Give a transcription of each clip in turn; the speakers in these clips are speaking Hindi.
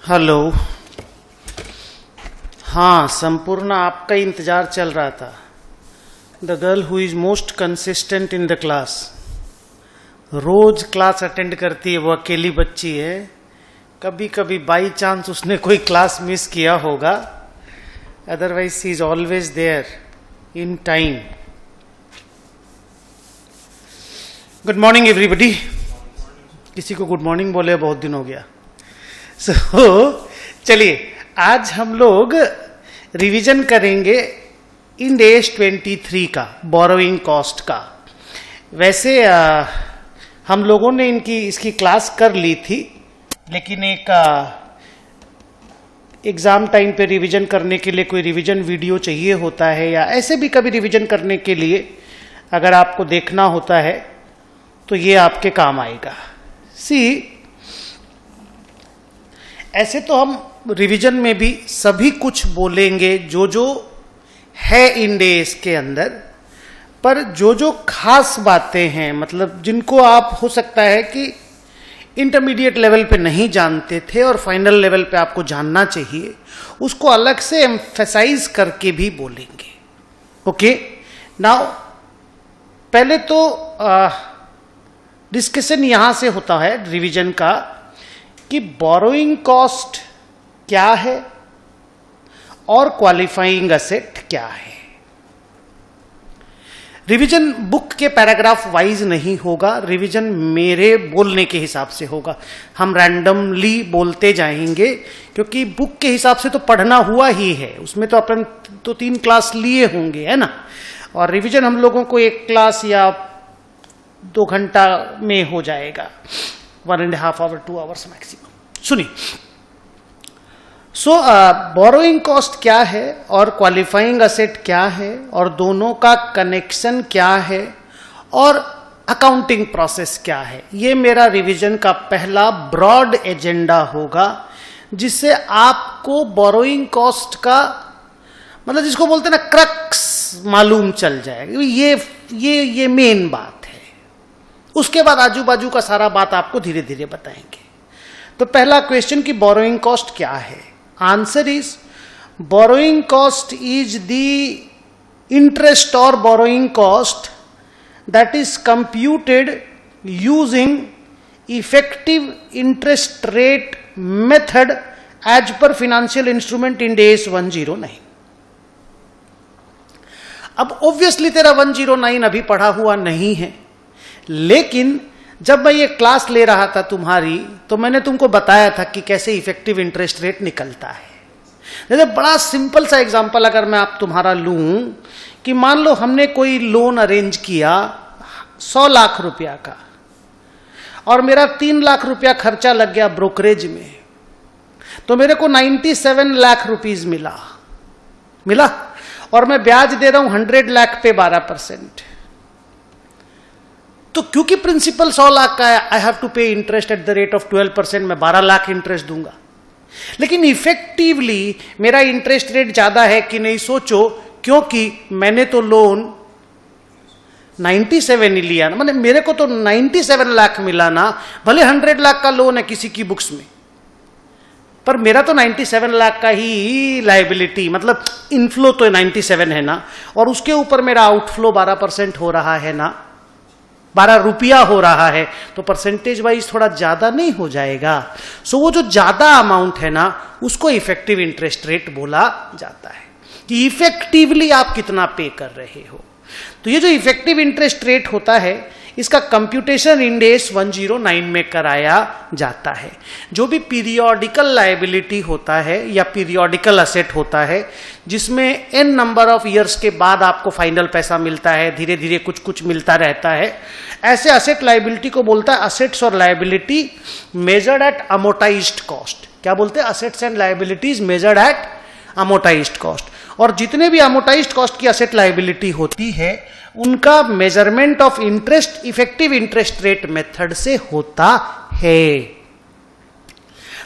हेलो। हाँ, संपूर्ण आपका इंतजार चल रहा था। The girl who is most consistent in the class, रोज क्लास अटेंड करती है, वो अकेली बच्ची है। कभी कभी बाई चांस उसने कोई क्लास मिस किया होगा, otherwise she is always there in time. Good morning everybody. किसी को गुड मॉर्निंग बोले बहुत दिन हो गया। चलिए आज हम लोग रिवीजन करेंगे इंड एज 23 का, बोरोइंग कॉस्ट का। वैसे हम लोगों ने इसकी क्लास कर ली थी, लेकिन एक एग्जाम टाइम पे रिवीजन करने के लिए कोई रिवीजन वीडियो चाहिए होता है, या ऐसे भी कभी रिवीजन करने के लिए अगर आपको देखना होता है तो ये आपके काम आएगा। ऐसे तो हम रिवीजन में भी सभी कुछ बोलेंगे जो जो है इंड एज के अंदर, पर जो जो खास बातें हैं, मतलब जिनको आप हो सकता है कि इंटरमीडिएट लेवल पे नहीं जानते थे और फाइनल लेवल पे आपको जानना चाहिए, उसको अलग से एम्फेसाइज करके भी बोलेंगे। ओके, नाउ पहले तो डिस्कशन यहां से होता है रिवीजन का कि बोरोइंग कॉस्ट क्या है और क्वालिफाइंग असेट क्या है। रिवीजन बुक के पैराग्राफ वाइज नहीं होगा, रिवीजन मेरे बोलने के हिसाब से होगा। हम रैंडमली बोलते जाएंगे, क्योंकि बुक के हिसाब से तो पढ़ना हुआ ही है, उसमें तो अपन तो 3 क्लास लिए होंगे, है ना। और रिवीजन हम लोगों को 1 क्लास या 2 घंटा में हो जाएगा, 1.5 आवर 2 आवर्स मैक्सिमम। सुनिए, बोरोइंग कॉस्ट क्या है और क्वालिफाइंग असेट क्या है, और दोनों का कनेक्शन क्या है, और अकाउंटिंग प्रोसेस क्या है। ये मेरा रिवीजन का पहला ब्रॉड एजेंडा होगा, जिससे आपको बोरोइंग कॉस्ट का मतलब जिसको बोलते हैं ना क्रक्स मालूम चल जाएगा। ये मेन बात है। उसके बाद आजू बाजू का सारा बात आपको धीरे धीरे बताएंगे। तो पहला क्वेश्चन कि बोरोइंग कॉस्ट क्या है। Answer is borrowing cost is the interest और borrowing cost that is computed using effective interest rate method as per financial instrument Ind AS 109। अब ऑब्वियसली तेरा 109 अभी पढ़ा हुआ नहीं है, लेकिन जब मैं ये क्लास ले रहा था तुम्हारी, तो मैंने तुमको बताया था कि कैसे इफेक्टिव इंटरेस्ट रेट निकलता है। जैसे बड़ा सिंपल सा एग्जांपल अगर मैं आप तुम्हारा लूं कि मान लो हमने कोई लोन अरेंज किया 100 लाख रुपया का, और मेरा 3 लाख रुपया खर्चा लग गया ब्रोकरेज में, तो मेरे को 97 लाख रुपीज मिला, और मैं ब्याज दे रहा हूं 100 लाख पे 12%। तो क्योंकि प्रिंसिपल 100 लाख का है, आई हैव टू पे interest at the rate of 12%, मैं 12 लाख इंटरेस्ट दूंगा। लेकिन इफेक्टिवली मेरा इंटरेस्ट रेट ज्यादा है कि नहीं, सोचो, क्योंकि मैंने तो लोन 97 ही लिया ना, मतलब मेरे को तो 97 लाख मिला ना। भले 100 लाख का लोन है किसी की बुक्स में, पर मेरा तो 97 लाख का ही लायबिलिटी, मतलब इनफ्लो तो 97 है ना, और उसके ऊपर मेरा आउटफ्लो 12% हो रहा है ना, 12 रुपया हो रहा है, तो परसेंटेज वाइज थोड़ा ज्यादा नहीं हो जाएगा। सो वो जो ज्यादा अमाउंट है ना, उसको इफेक्टिव इंटरेस्ट रेट बोला जाता है, कि इफेक्टिवली आप कितना पे कर रहे हो। तो ये जो इफेक्टिव इंटरेस्ट रेट होता है, इसका कंप्यूटेशन इंड एज 109 में कराया जाता है। जो भी पीरियोडिकल लायबिलिटी होता है या पीरियोडिकल असेट होता है, जिसमें n नंबर ऑफ ईयर्स के बाद आपको फाइनल पैसा मिलता है, धीरे धीरे कुछ कुछ मिलता रहता है, ऐसे असेट लायबिलिटी को बोलता है असेट्स और liability measured eight amortised cost. क्या बोलते हैं? Assets and liabilities measured eight amortised cost. और जितने भी अमोर्टाइज्ड कॉस्ट की असेट लायबिलिटी होती है, उनका measurement of interest effective interest rate method से होता है।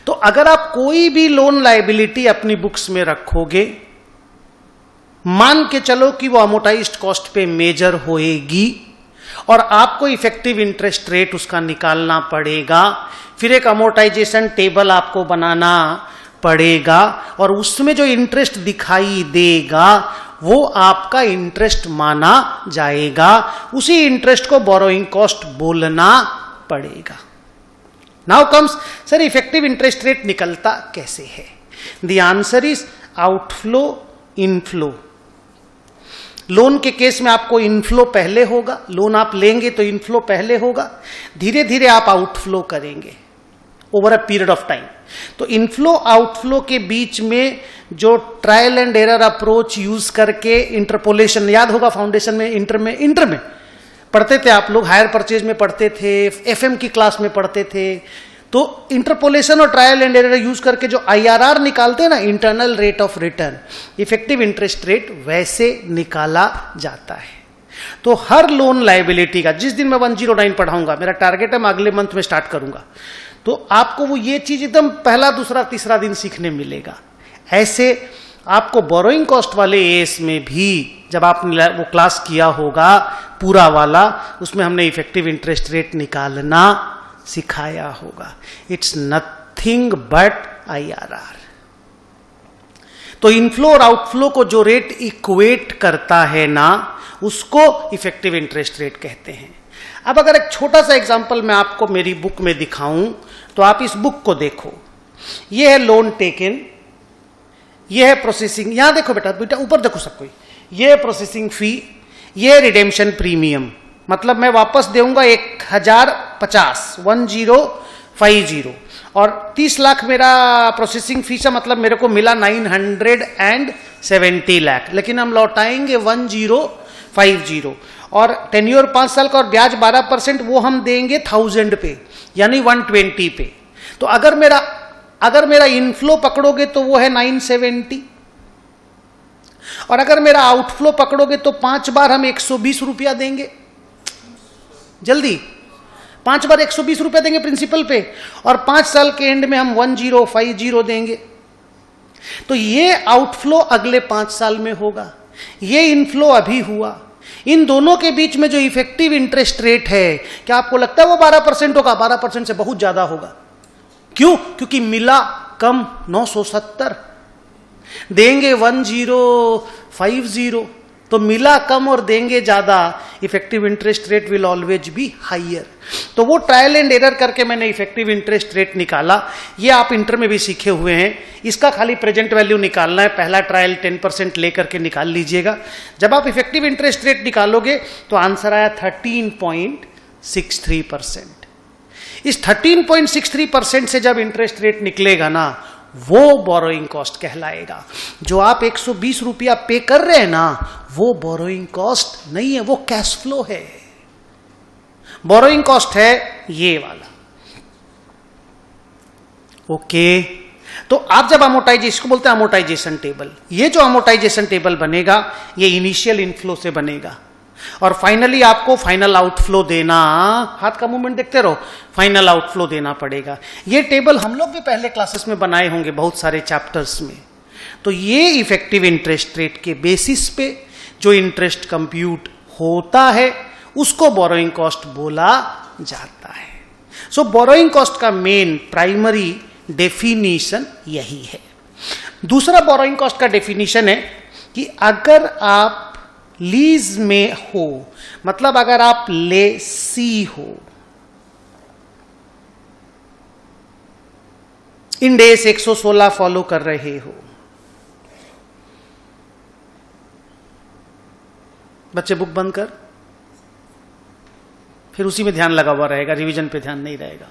तो अगर आप कोई भी लोन लायबिलिटी अपनी बुक्स में रखोगे, मान के चलो कि वो अमोर्टाइज्ड कॉस्ट पे मेजर होएगी, और आपको इफेक्टिव इंटरेस्ट रेट उसका निकालना पड़ेगा। फिर एक अमोर्टाइजेशन टेबल आपको बनाना पड़ेगा और उसमें जो इंटरेस्ट दिखाई देगा वो आपका इंटरेस्ट माना जाएगा। उसी इंटरेस्ट को बोरोइंग कॉस्ट बोलना पड़ेगा। Now comes, sir effective interest rate निकलता कैसे है? The answer is outflow inflow. Loan के केस में आपको इनफ्लो पहले होगा, लोन आप लेंगे तो इनफ्लो पहले होगा, धीरे धीरे आप आउटफ्लो करेंगे over a period of time. तो इनफ्लो आउटफ्लो के बीच में जो trial and error approach use करके इंटरपोलेशन, याद होगा फाउंडेशन में इंटर में पढ़ते थे आप लोग, हायर परचेज में पढ़ते थे, एफएम की क्लास में पढ़ते थे। तो इंटरपोलेशन और ट्रायल एंड एरर यूज करके जो आईआरआर निकालते हैं ना, internal rate of return, effective interest rate, वैसे निकाला जाता है। तो हर लोन लायबिलिटी का, जिस दिन मैं 109 पढ़ाऊंगा, मेरा टारगेट है मैं अगले मंथ में स्टार्ट करूंगा, तो आपको वो ये चीज एकदम पहला दूसरा तीसरा दिन सीखने मिलेगा। ऐसे आपको बोरोइंग कॉस्ट वाले एएस में भी जब आपने वो क्लास किया होगा पूरा वाला, उसमें हमने इफेक्टिव इंटरेस्ट रेट निकालना सिखाया होगा। It's nothing but IRR. तो इनफ्लो और आउटफ्लो को जो रेट इक्वेट करता है ना, उसको इफेक्टिव इंटरेस्ट रेट कहते हैं। अब अगर एक छोटा सा एग्जांपल मैं आपको मेरी बुक में दिखाऊं, तो आप इस बुक को देखो। ये है लोन टेकन, ये है प्रोसेसिंग, यहां देखो बेटा, बेटा ऊपर देखो सब कोई, ये है प्रोसेसिंग फी, ये है रिडेम्पशन प्रीमियम, मतलब मैं वापस देऊंगा 1050 और 30 लाख मेरा प्रोसेसिंग फीस है, मतलब मेरे को मिला 970 लाख, लेकिन हम लौटाएंगे 1050 और टेन्योर 5 साल का और ब्याज 12%, वो हम देंगे 1000 पे, यानी 120 पे। तो अगर मेरा इनफ्लो पकड़ोगे तो वो है 970, और अगर मेरा आउटफ्लो पकड़ोगे तो 5 बार हम 120 रुपया देंगे, जल्दी 5 बार 120 रुपया देंगे प्रिंसिपल पे, और 5 साल के एंड में हम 1050 देंगे। तो ये आउटफ्लो अगले 5 साल में होगा, ये इनफ्लो अभी हुआ। इन दोनों के बीच में जो इफेक्टिव इंटरेस्ट रेट है, क्या आपको लगता है वो 12% होगा? 12% से बहुत ज्यादा होगा। क्यों? क्योंकि मिला कम 970, देंगे 1050, तो मिला कम और देंगे ज्यादा, effective interest rate will always be higher. तो वो ट्रायल एंड एरर करके मैंने इफेक्टिव इंटरेस्ट रेट निकाला। ये आप इंटर में भी सीखे हुए हैं, इसका खाली प्रेजेंट वैल्यू निकालना है। पहला ट्रायल 10% लेकर के निकाल लीजिएगा। जब आप इफेक्टिव इंटरेस्ट रेट निकालोगे तो आंसर आया 13.63%। इस 13.63% से जब इंटरेस्ट रेट निकलेगा ना, वो बोरोइंग कॉस्ट कहलाएगा। जो आप 120 रुपया पे कर रहे हैं ना, वो बोरोइंग कॉस्ट नहीं है, वो कैश फ्लो है। बोरोइंग कॉस्ट है ये वाला। ओके, तो आप जब अमोर्टाइजेशन, इसको बोलते हैं अमोर्टाइजेशन टेबल, ये जो अमोर्टाइजेशन टेबल बनेगा ये इनिशियल इनफ्लो से बनेगा, और फाइनली आपको फाइनल आउटफ्लो देना, हाथ का मूवमेंट देखते रहो, फाइनल आउटफ्लो देना पड़ेगा। ये टेबल हम लोग भी पहले क्लासेस में बनाए होंगे बहुत सारे चैप्टर्स में। तो ये इफेक्टिव इंटरेस्ट रेट के बेसिस पे जो इंटरेस्ट कंप्यूट होता है उसको बोरोइंग कॉस्ट बोला जाता है। सो बोरोइंग कॉस्ट का मेन प्राइमरी डेफिनेशन यही है। दूसरा बोरोइंग कॉस्ट का डेफिनेशन है कि अगर आप लीज में हो, मतलब अगर आप लेसी हो, इंड एस 116 फॉलो कर रहे हो, बच्चे बुक बंद कर, फिर उसी में ध्यान लगा हुआ रहेगा, रिवीजन पे ध्यान नहीं रहेगा।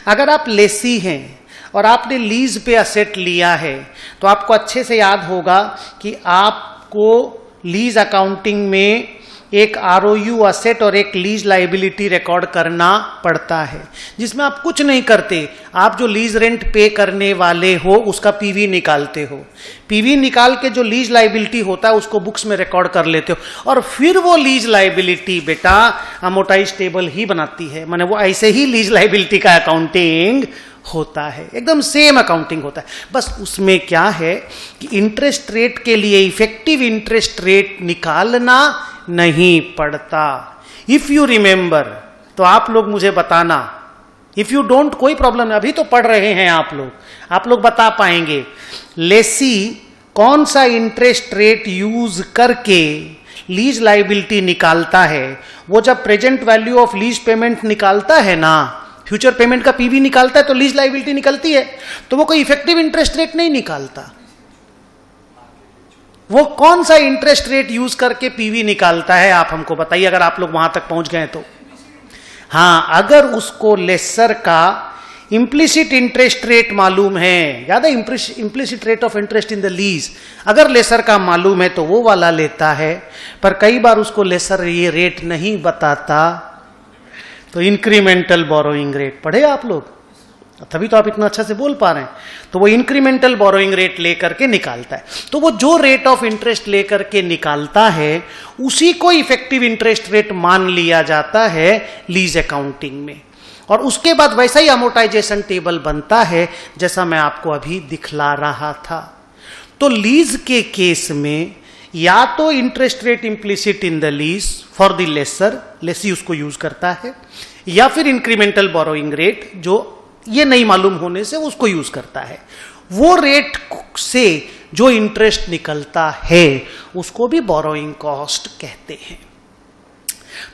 अगर आप लेसी हैं और आपने लीज पे असेट लिया है, तो आपको अच्छे से याद होगा कि आपको लीज अकाउंटिंग में एक आरओयू असेट और एक लीज लाइबिलिटी रिकॉर्ड करना पड़ता है, जिसमें आप कुछ नहीं करते। आप जो लीज रेंट पे करने वाले हो उसका पीवी निकालते हो, पीवी निकाल के जो लीज लाइबिलिटी होता है उसको बुक्स में रिकॉर्ड कर लेते हो, और फिर वो लीज लाइबिलिटी बेटा अमोर्टाइज टेबल ही बनाती है। माने वो ऐसे ही लीज लाइबिलिटी का अकाउंटिंग होता है, एकदम सेम अकाउंटिंग होता है। बस उसमें क्या है कि इंटरेस्ट रेट के लिए इफेक्टिव इंटरेस्ट रेट निकालना नहीं पड़ता। इफ यू रिमेंबर, तो आप लोग मुझे बताना, इफ यू डोंट कोई प्रॉब्लम नहीं, अभी तो पढ़ रहे हैं आप लोग बता पाएंगे लेसी कौन सा इंटरेस्ट रेट यूज करके लीज लाइबिलिटी निकालता है। वो जब present value of lease payment निकालता है ना, फ्यूचर पेमेंट का पीवी निकालता है तो लीज लाइबिलिटी निकलती है, तो वो कोई इफेक्टिव इंटरेस्ट रेट नहीं निकालता। वो कौन सा इंटरेस्ट रेट यूज करके पीवी निकालता है, आप हमको बताइए, अगर आप लोग वहां तक पहुंच गए तो। हां, अगर उसको लेसर का इंप्लिसिट इंटरेस्ट रेट मालूम है, याद है implicit rate of interest in the lease, अगर लेसर का मालूम है तो वो वाला लेता है। पर कई बार उसको लेसर ये रेट नहीं बताता, तो इंक्रीमेंटल बोरोइंग रेट पढ़े आप लोग, तभी तो आप इतना अच्छा से बोल पा रहे हैं। तो वो इंक्रीमेंटल बोरोइंग रेट लेकर के निकालता है। तो वो जो रेट ऑफ इंटरेस्ट लेकर के निकालता है उसी को इफेक्टिव इंटरेस्ट रेट मान लिया जाता है लीज अकाउंटिंग में। और उसके बाद वैसा ही अमोर्टाइजेशन टेबल बनता है जैसा मैं आपको अभी दिखला रहा था। तो लीज के केस में या तो interest rate implicit in the lease for the lessor, lessee उसको यूज करता है, या फिर इंक्रीमेंटल बोरोइंग रेट जो ये नहीं मालूम होने से उसको यूज करता है। वो रेट से जो इंटरेस्ट निकलता है उसको भी बोरोइंग कॉस्ट कहते हैं।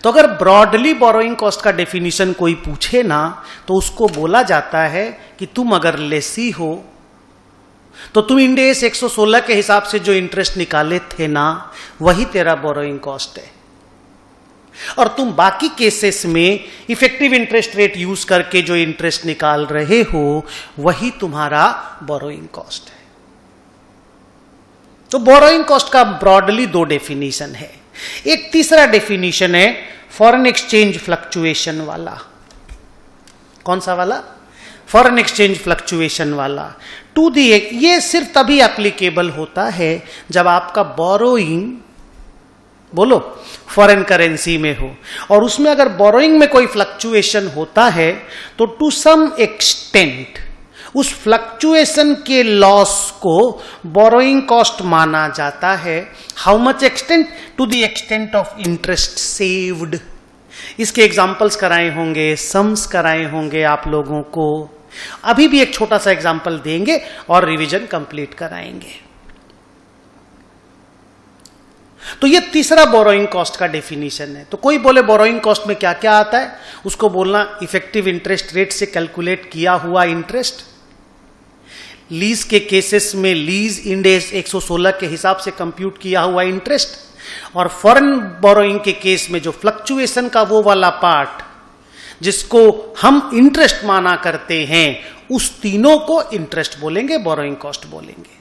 तो अगर ब्रॉडली बोरोइंग कॉस्ट का डेफिनेशन कोई पूछे ना, तो उसको बोला जाता है कि तुम अगर लेसी हो तो तुम इंड एस 116 के हिसाब से जो इंटरेस्ट निकाले थे ना, वही तेरा बोरोइंग कॉस्ट है। और तुम बाकी केसेस में इफेक्टिव इंटरेस्ट रेट यूज करके जो इंटरेस्ट निकाल रहे हो वही तुम्हारा बोरोइंग कॉस्ट है। तो बोरोइंग कॉस्ट का ब्रॉडली दो डेफिनेशन है। एक तीसरा डेफिनेशन है फॉरेन एक्सचेंज फ्लक्चुएशन वाला। कौन सा वाला? फॉरेन एक्सचेंज फ्लक्चुएशन वाला। टू दी, ये सिर्फ तभी एप्लीकेबल होता है जब आपका बोरोइंग, बोलो, फॉरेन करेंसी में हो, और उसमें अगर बोरोइंग में कोई फ्लक्चुएशन होता है तो टू सम एक्सटेंट उस फ्लक्चुएशन के लॉस को बोरोइंग कॉस्ट माना जाता है। How much extent? To the extent of interest saved. इसके एग्जाम्पल्स कराए होंगे, सम्स कराए होंगे आप लोगों को। अभी भी एक छोटा सा एग्जाम्पल देंगे और रिवीजन कंप्लीट कराएंगे। तो ये तीसरा बोरोइंग कॉस्ट का डेफिनेशन है। तो कोई बोले बोरोइंग कॉस्ट में क्या क्या आता है, उसको बोलना इफेक्टिव इंटरेस्ट रेट से कैलकुलेट किया हुआ इंटरेस्ट, लीज के केसेस में लीज इंड एस 116 के हिसाब से कंप्यूट किया हुआ इंटरेस्ट, और फॉरेन बोरोइंग के केस में जो फ्लक्चुएशन का वो वाला पार्ट जिसको हम इंटरेस्ट माना करते हैं, उस तीनों को इंटरेस्ट बोलेंगे, बोरोइंग कॉस्ट बोलेंगे।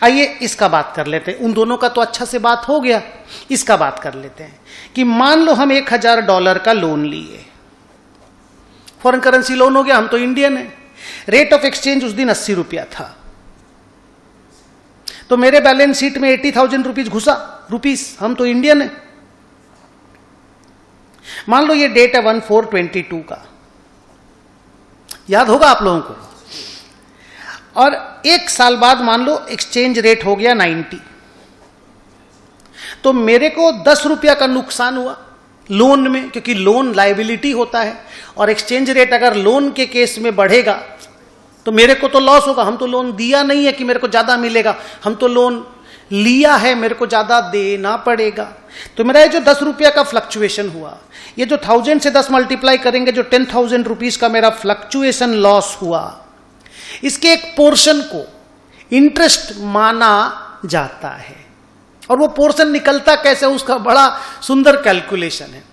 आइए इसका बात कर लेते हैं। उन दोनों का तो अच्छा से बात हो गया, इसका बात कर लेते हैं कि मान लो हम $1000 का लोन लिए, फॉरेन करेंसी लोन हो गया, हम तो इंडियन है, रेट ऑफ एक्सचेंज उस दिन 80 रुपया था, तो मेरे बैलेंस शीट में 80,000 रुपीज घुसा, हम तो इंडियन है। मान लो ये डेट है 1/4/22 का, याद होगा आप लोगों को, और एक साल बाद मान लो एक्सचेंज रेट हो गया 90, तो मेरे को 10 रुपया का नुकसान हुआ लोन में, क्योंकि लोन लायबिलिटी होता है, और एक्सचेंज रेट अगर लोन के केस में बढ़ेगा तो मेरे को तो लॉस होगा। हम तो लोन दिया नहीं है कि मेरे को ज्यादा मिलेगा, हम तो लोन लिया है, मेरे को ज्यादा देना पड़ेगा। तो मेरा ये जो 10 रुपया का फ्लक्चुएशन हुआ, ये जो 1000 से 10 मल्टीप्लाई करेंगे, जो 10,000 रुपीज का मेरा फ्लक्चुएशन लॉस हुआ, इसके एक पोर्शन को इंटरेस्ट माना जाता है। और वो पोर्शन निकलता कैसे, उसका बड़ा सुंदर कैलकुलेशन है।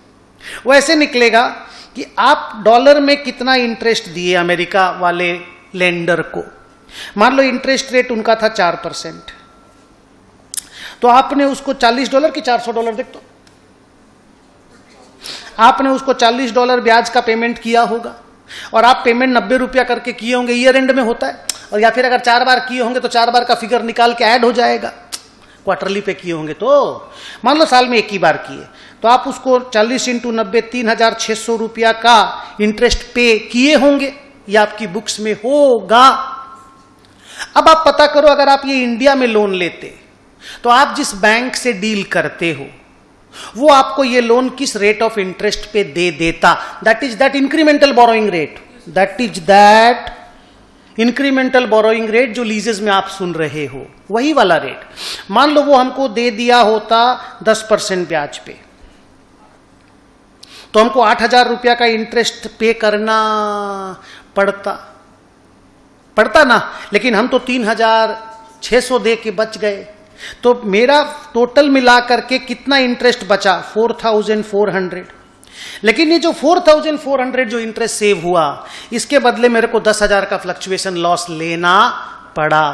वो ऐसे निकलेगा कि आप डॉलर में कितना इंटरेस्ट दिए अमेरिका वाले लेंडर को। मान लो इंटरेस्ट रेट उनका था 4%, तो आपने उसको $40 की $400 देख, तो आपने उसको $40 ब्याज का पेमेंट किया होगा, और आप पेमेंट 90 रुपया करके किए होंगे, ईयर एंड में होता है, और या फिर अगर 4 बार किए होंगे तो 4 बार का फिगर निकाल के ऐड हो जाएगा, क्वार्टरली पे किए होंगे। तो मान लो साल में एक ही बार किए, तो आप उसको 40 × 90 3,600 रुपया का इंटरेस्ट पे किए होंगे, ये आपकी बुक्स में होगा। अब आप पता करो, अगर आप ये इंडिया में लोन लेते तो आप जिस बैंक से डील करते हो वो आपको ये लोन किस रेट ऑफ इंटरेस्ट पे दे देता, that is that incremental borrowing rate, that is that incremental borrowing rate जो लीजेस में आप सुन रहे हो, वही वाला रेट। मान लो वो हमको दे दिया होता 10% ब्याज पे, तो हमको 8,000 रुपया का इंटरेस्ट पे करना पड़ता ना, लेकिन हम तो 3,600 दे के बच गए। तो मेरा टोटल मिला करके कितना इंटरेस्ट बचा, 4,400। लेकिन ये जो 4,400 जो इंटरेस्ट सेव हुआ, इसके बदले मेरे को 10,000 का फ्लक्चुएशन लॉस लेना पड़ा।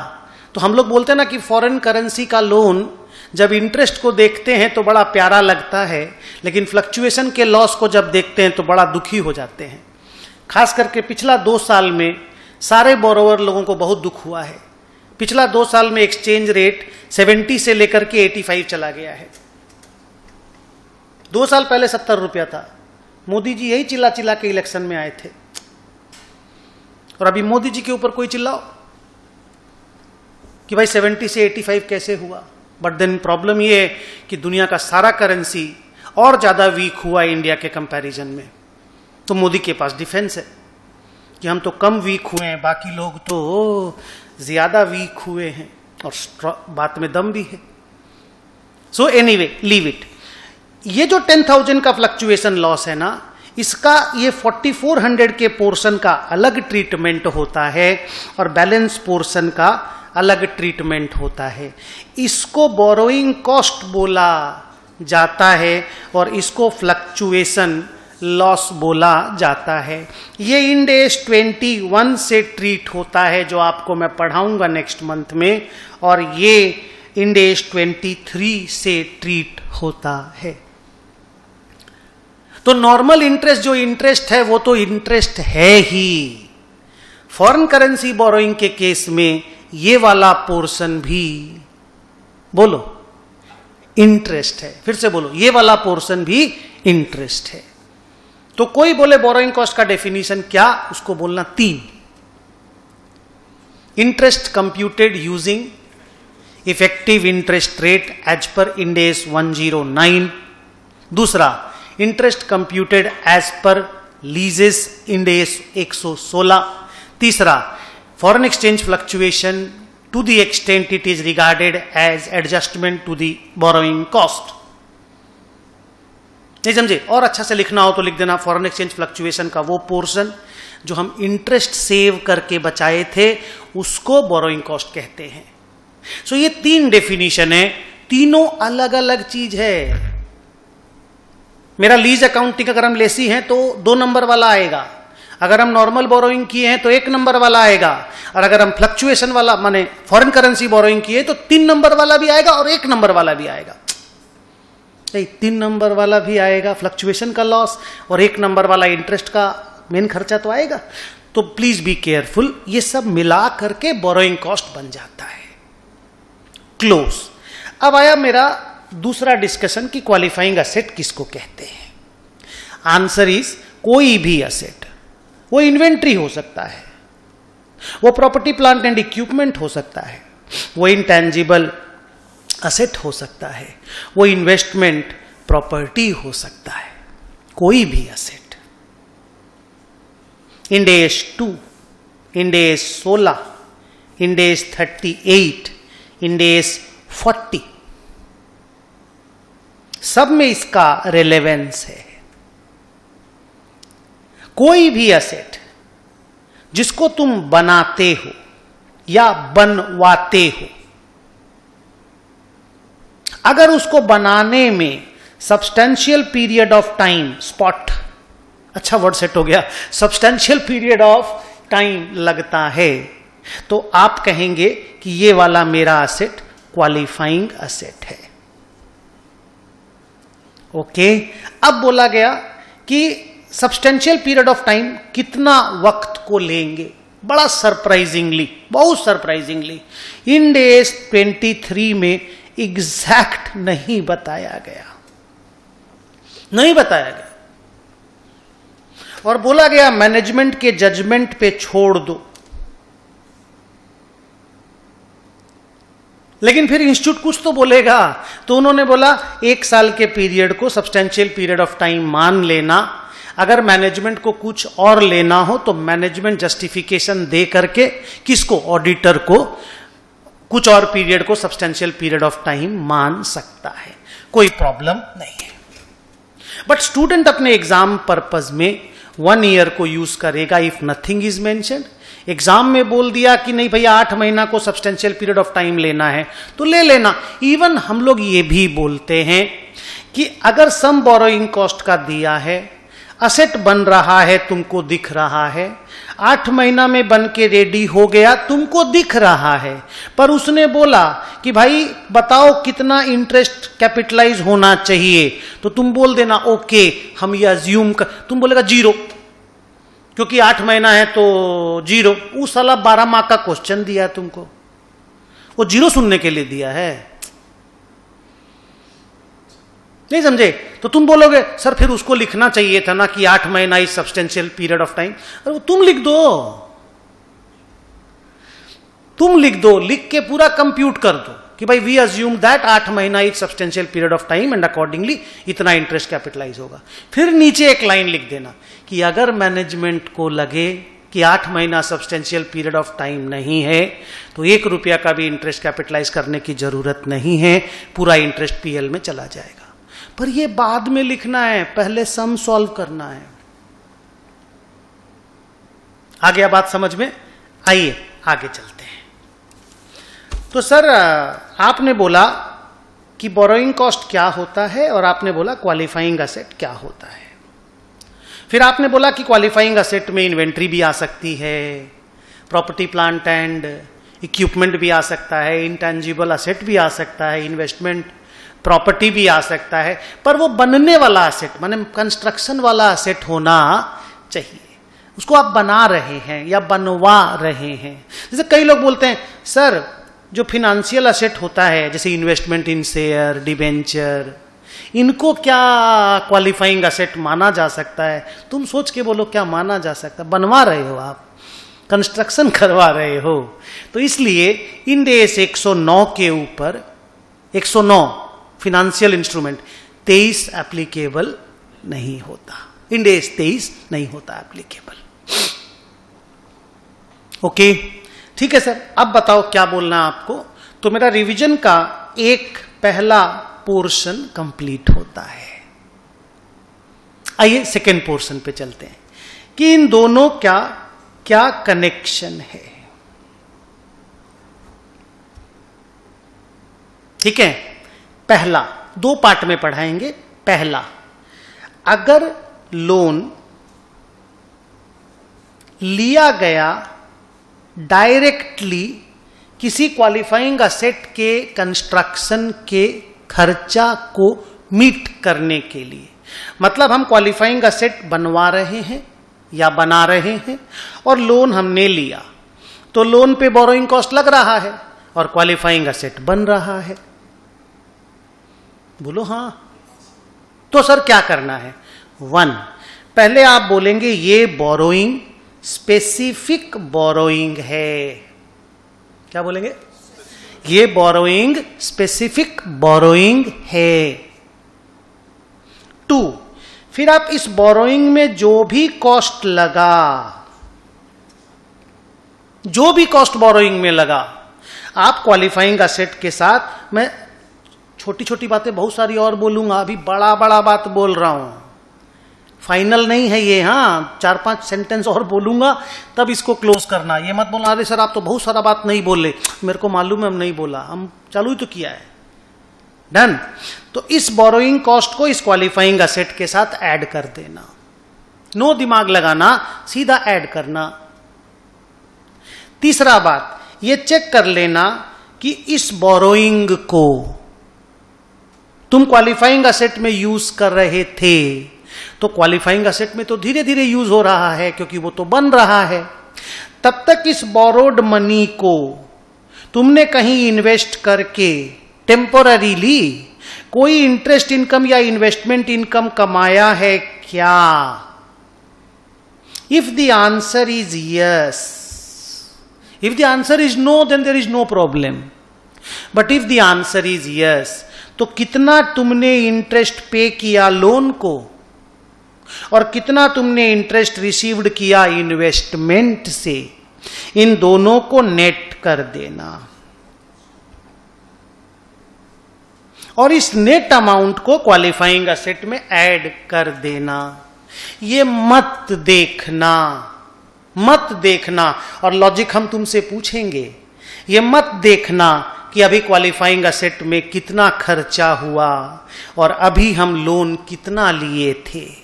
तो हम लोग बोलते हैं ना कि फॉरेन करेंसी का लोन जब इंटरेस्ट को देखते हैं तो बड़ा प्यारा लगता है, लेकिन फ्लक्चुएशन के लॉस को जब देखते हैं तो बड़ा दुखी हो जाते हैं। खास करके पिछला 2 साल में सारे बोरोवर लोगों को बहुत दुख हुआ है। पिछला 2 साल में एक्सचेंज रेट 70 से लेकर के 85 चला गया है। 2 साल पहले 70 रुपया था। मोदी जी यही चिल्ला चिल्ला के इलेक्शन में आए थे, और अभी मोदी जी के ऊपर कोई चिल्लाओ कि भाई 70 से 85 कैसे हुआ। बट देन प्रॉब्लम ये है कि दुनिया का सारा करेंसी और ज्यादा वीक हुआ इंडिया के कंपैरिजन में। तो मोदी के पास डिफेंस है कि हम तो कम वीक हुए हैं, बाकी लोग तो ज्यादा वीक हुए हैं, और बात में दम भी है। So anyway leave it. ये जो 10,000 का फ्लक्चुएशन लॉस है ना, इसका ये 4,400 के पोर्शन का अलग ट्रीटमेंट होता है और बैलेंस पोर्शन का अलग ट्रीटमेंट होता है। इसको बोरोइंग कॉस्ट बोला जाता है और इसको फ्लक्चुएशन लॉस बोला जाता है। ये इंड एज 21 से ट्रीट होता है, जो आपको मैं पढ़ाऊंगा नेक्स्ट मंथ में, और ये इंड एज 23 से ट्रीट होता है। तो नॉर्मल इंटरेस्ट जो इंटरेस्ट है वो तो इंटरेस्ट है ही। फॉरेन करेंसी बोरोइंग के केस में ये वाला पोर्शन भी बोलो इंटरेस्ट है। फिर से बोलो, ये वाला पोर्शन भी इंटरेस्ट है। तो कोई बोले बोरोइंग कॉस्ट का डेफिनेशन क्या, उसको बोलना 3। Interest computed using effective interest rate as per Ind AS 109। दूसरा, interest computed as per लीजेस end AS 116। तीसरा, foreign exchange fluctuation to the extent it is regarded as adjustment to the borrowing cost. नहीं समझे? और अच्छा से लिखना हो तो लिख देना, फॉरेन एक्सचेंज फ्लक्चुएशन का वो पोर्शन जो हम इंटरेस्ट सेव करके बचाए थे उसको बोरोइंग कॉस्ट कहते हैं। सो ये 3 डेफिनेशन है, तीनों अलग अलग चीज है। मेरा लीज अकाउंटिंग अगर हम लेसी हैं तो 2 नंबर वाला आएगा, अगर हम नॉर्मल बोरोइंग किए हैं तो 1 नंबर वाला आएगा, और अगर हम फ्लक्चुएशन वाला माने फॉरेन करेंसी बोरोइंग किए तो 3 नंबर वाला भी आएगा और 1 नंबर वाला भी आएगा। 3 नंबर वाला भी आएगा फ्लक्चुएशन का लॉस, और 1 नंबर वाला इंटरेस्ट का मेन खर्चा तो आएगा। तो प्लीज बी केयरफुल, ये सब मिला करके बोरोइंग कॉस्ट बन जाता है। क्लोज। अब आया मेरा दूसरा डिस्कशन कि क्वालिफाइंग असेट किसको कहते हैं। आंसर इज कोई भी असेट। वो इन्वेंट्री हो सकता है, वो प्रॉपर्टी प्लांट एंड इक्विपमेंट हो सकता है, वो इंटेंजिबल असेट हो सकता है, वो इन्वेस्टमेंट प्रॉपर्टी हो सकता है, कोई भी asset. Ind AS 2, Ind AS 16, Ind AS 38, Ind AS 40, सब में इसका रेलेवेंस है। कोई भी असेट जिसको तुम बनाते हो या बनवाते हो, अगर उसको बनाने में substantial period of time, spot, अच्छा वर्ड सेट हो गया, सब्सटेंशियल पीरियड ऑफ टाइम लगता है, तो आप कहेंगे कि ये वाला मेरा असेट क्वालिफाइंग असेट है। ओके। अब बोला गया कि सब्सटेंशियल पीरियड ऑफ टाइम कितना वक्त को लेंगे। बड़ा सरप्राइजिंगली, बहुत सरप्राइजिंगली इंड एज 23 में एग्जैक्ट नहीं बताया गया, नहीं बताया गया, और बोला गया मैनेजमेंट के जजमेंट पे छोड़ दो। लेकिन फिर इंस्टीट्यूट कुछ तो बोलेगा। तो उन्होंने बोला 1 साल के पीरियड को सब्सटेंशियल पीरियड ऑफ टाइम मान लेना, अगर मैनेजमेंट को कुछ और लेना हो तो मैनेजमेंट जस्टिफिकेशन दे करके किसको, ऑडिटर को, कुछ और पीरियड को सब्सटेंशियल पीरियड ऑफ टाइम मान सकता है, कोई प्रॉब्लम नहीं है। बट स्टूडेंट अपने एग्जाम पर्पज में 1 ईयर को यूज करेगा if nothing is mentioned. Exam में बोल दिया कि नहीं भैया 8 महीना को सब्सटेंशियल पीरियड ऑफ टाइम लेना है तो ले लेना। इवन हम लोग ये भी बोलते हैं कि अगर सम बोरोइंग कॉस्ट का दिया है, असेट बन रहा है, तुमको दिख रहा है, 8 महीना में बन के रेडी हो गया, तुमको दिख रहा है, पर उसने बोला कि भाई बताओ कितना इंटरेस्ट कैपिटलाइज होना चाहिए, तो तुम बोल देना ओके हम ये अज्यूम कर, तुम बोलेगा 0, क्योंकि 8 महीना है तो 0। उस साला 12 मार्क का क्वेश्चन दिया तुमको, वो 0 सुनने के लिए दिया है, नहीं समझे? तो तुम बोलोगे सर फिर उसको लिखना चाहिए था ना कि 8 महीना is substantial period of time. अरे तुम लिख दो, तुम लिख दो, लिख के पूरा कंप्यूट कर दो कि भाई वी अज्यूम दैट 8 महीना is substantial period of time and accordingly इतना इंटरेस्ट कैपिटलाइज होगा। फिर नीचे एक लाइन लिख देना कि अगर मैनेजमेंट को लगे कि 8 महीना सब्सटेंशियल पीरियड ऑफ टाइम नहीं है तो 1 रुपया का भी इंटरेस्ट कैपिटलाइज करने की जरूरत नहीं है, पूरा इंटरेस्ट पीएल में चला जाएगा। पर ये बाद में लिखना है, पहले सम सॉल्व करना है। आ गया बात समझ में? आइए आगे चलते हैं। तो सर आपने बोला कि बोरोइंग कॉस्ट क्या होता है और आपने बोला क्वालिफाइंग असेट क्या होता है। फिर आपने बोला कि क्वालिफाइंग असेट में इन्वेंट्री भी आ सकती है, प्रॉपर्टी प्लांट एंड इक्विपमेंट भी आ सकता है, इंटेंजिबल असेट भी आ सकता है, इन्वेस्टमेंट प्रॉपर्टी भी आ सकता है, पर वो बनने वाला असेट माने कंस्ट्रक्शन वाला असेट होना चाहिए। उसको आप बना रहे हैं या बनवा रहे हैं। जैसे कई लोग बोलते हैं सर जो फिनेंशियल असेट होता है जैसे इन्वेस्टमेंट इन शेयर, डिबेंचर, इनको क्या क्वालिफाइंग असेट माना जा सकता है? तुम सोच के बोलो क्या माना जा सकता है? बनवा रहे हो आप, कंस्ट्रक्शन करवा रहे हो। तो इसलिए इंड एस 109 के ऊपर 109 फिनेंशियल इंस्ट्रूमेंट 23 एप्लीकेबल नहीं होता, इंड एस 23 नहीं होता एप्लीकेबल। ओके ठीक है सर, अब बताओ क्या बोलना है आपको। तो मेरा रिवीजन का एक पहला पोर्शन कंप्लीट होता है। आइए सेकेंड पोर्शन पे चलते हैं कि इन दोनों का क्या कनेक्शन है। ठीक है, पहला 2 पार्ट में पढ़ाएंगे। पहला, अगर लोन लिया गया डायरेक्टली किसी क्वालिफाइंग असेट के कंस्ट्रक्शन के खर्चा को मीट करने के लिए, मतलब हम क्वालिफाइंग असेट बनवा रहे हैं या बना रहे हैं और लोन हमने लिया, तो लोन पे बोरोइंग कॉस्ट लग रहा है और क्वालिफाइंग असेट बन रहा है। बोलो हाँ। तो सर क्या करना है? 1, पहले आप बोलेंगे ये बोरोइंग स्पेसिफिक बोरोइंग है। क्या बोलेंगे? ये बोरोइंग स्पेसिफिक बोरोइंग है। 2, फिर आप इस बोरोइंग में जो भी कॉस्ट लगा, जो भी कॉस्ट बोरोइंग में लगा, आप क्वालिफाइंग असेट के साथ, मैं छोटी छोटी बातें बहुत सारी और बोलूंगा, अभी बड़ा बड़ा बात बोल रहा हूं, फाइनल नहीं है ये। हाँ 4-5 सेंटेंस और बोलूंगा तब इसको क्लोज करना। ये मत बोलना अरे सर आप तो बहुत सारा बात नहीं बोले, मेरे को मालूम है हम नहीं बोला, हम चालू ही तो किया है। डन। तो इस बोरोइंग कॉस्ट को इस क्वालिफाइंग असेट के साथ ऐड कर देना, नो दिमाग लगाना, सीधा ऐड करना। तीसरा बात, ये चेक कर लेना कि इस बोरोइंग को तुम क्वालिफाइंग असेट में यूज कर रहे थे, तो क्वालिफाइंग असेट में तो धीरे धीरे यूज हो रहा है क्योंकि वो तो बन रहा है। तब तक इस बोरोड मनी को तुमने कहीं इन्वेस्ट करके टेम्पोररीली कोई इंटरेस्ट इनकम या इन्वेस्टमेंट इनकम कमाया है क्या? If the answer is yes, if the answer is no, then there is no problem. But if the answer is yes, तो कितना तुमने इंटरेस्ट पे किया लोन को और कितना तुमने इंटरेस्ट रिसीव्ड किया इन्वेस्टमेंट से, इन दोनों को नेट कर देना और इस नेट अमाउंट को क्वालिफाइंग असेट में ऐड कर देना। ये मत देखना और लॉजिक हम तुमसे पूछेंगे, ये मत देखना कि अभी क्वालिफाइंग असेट में कितना खर्चा हुआ और अभी हम लोन कितना लिए थे,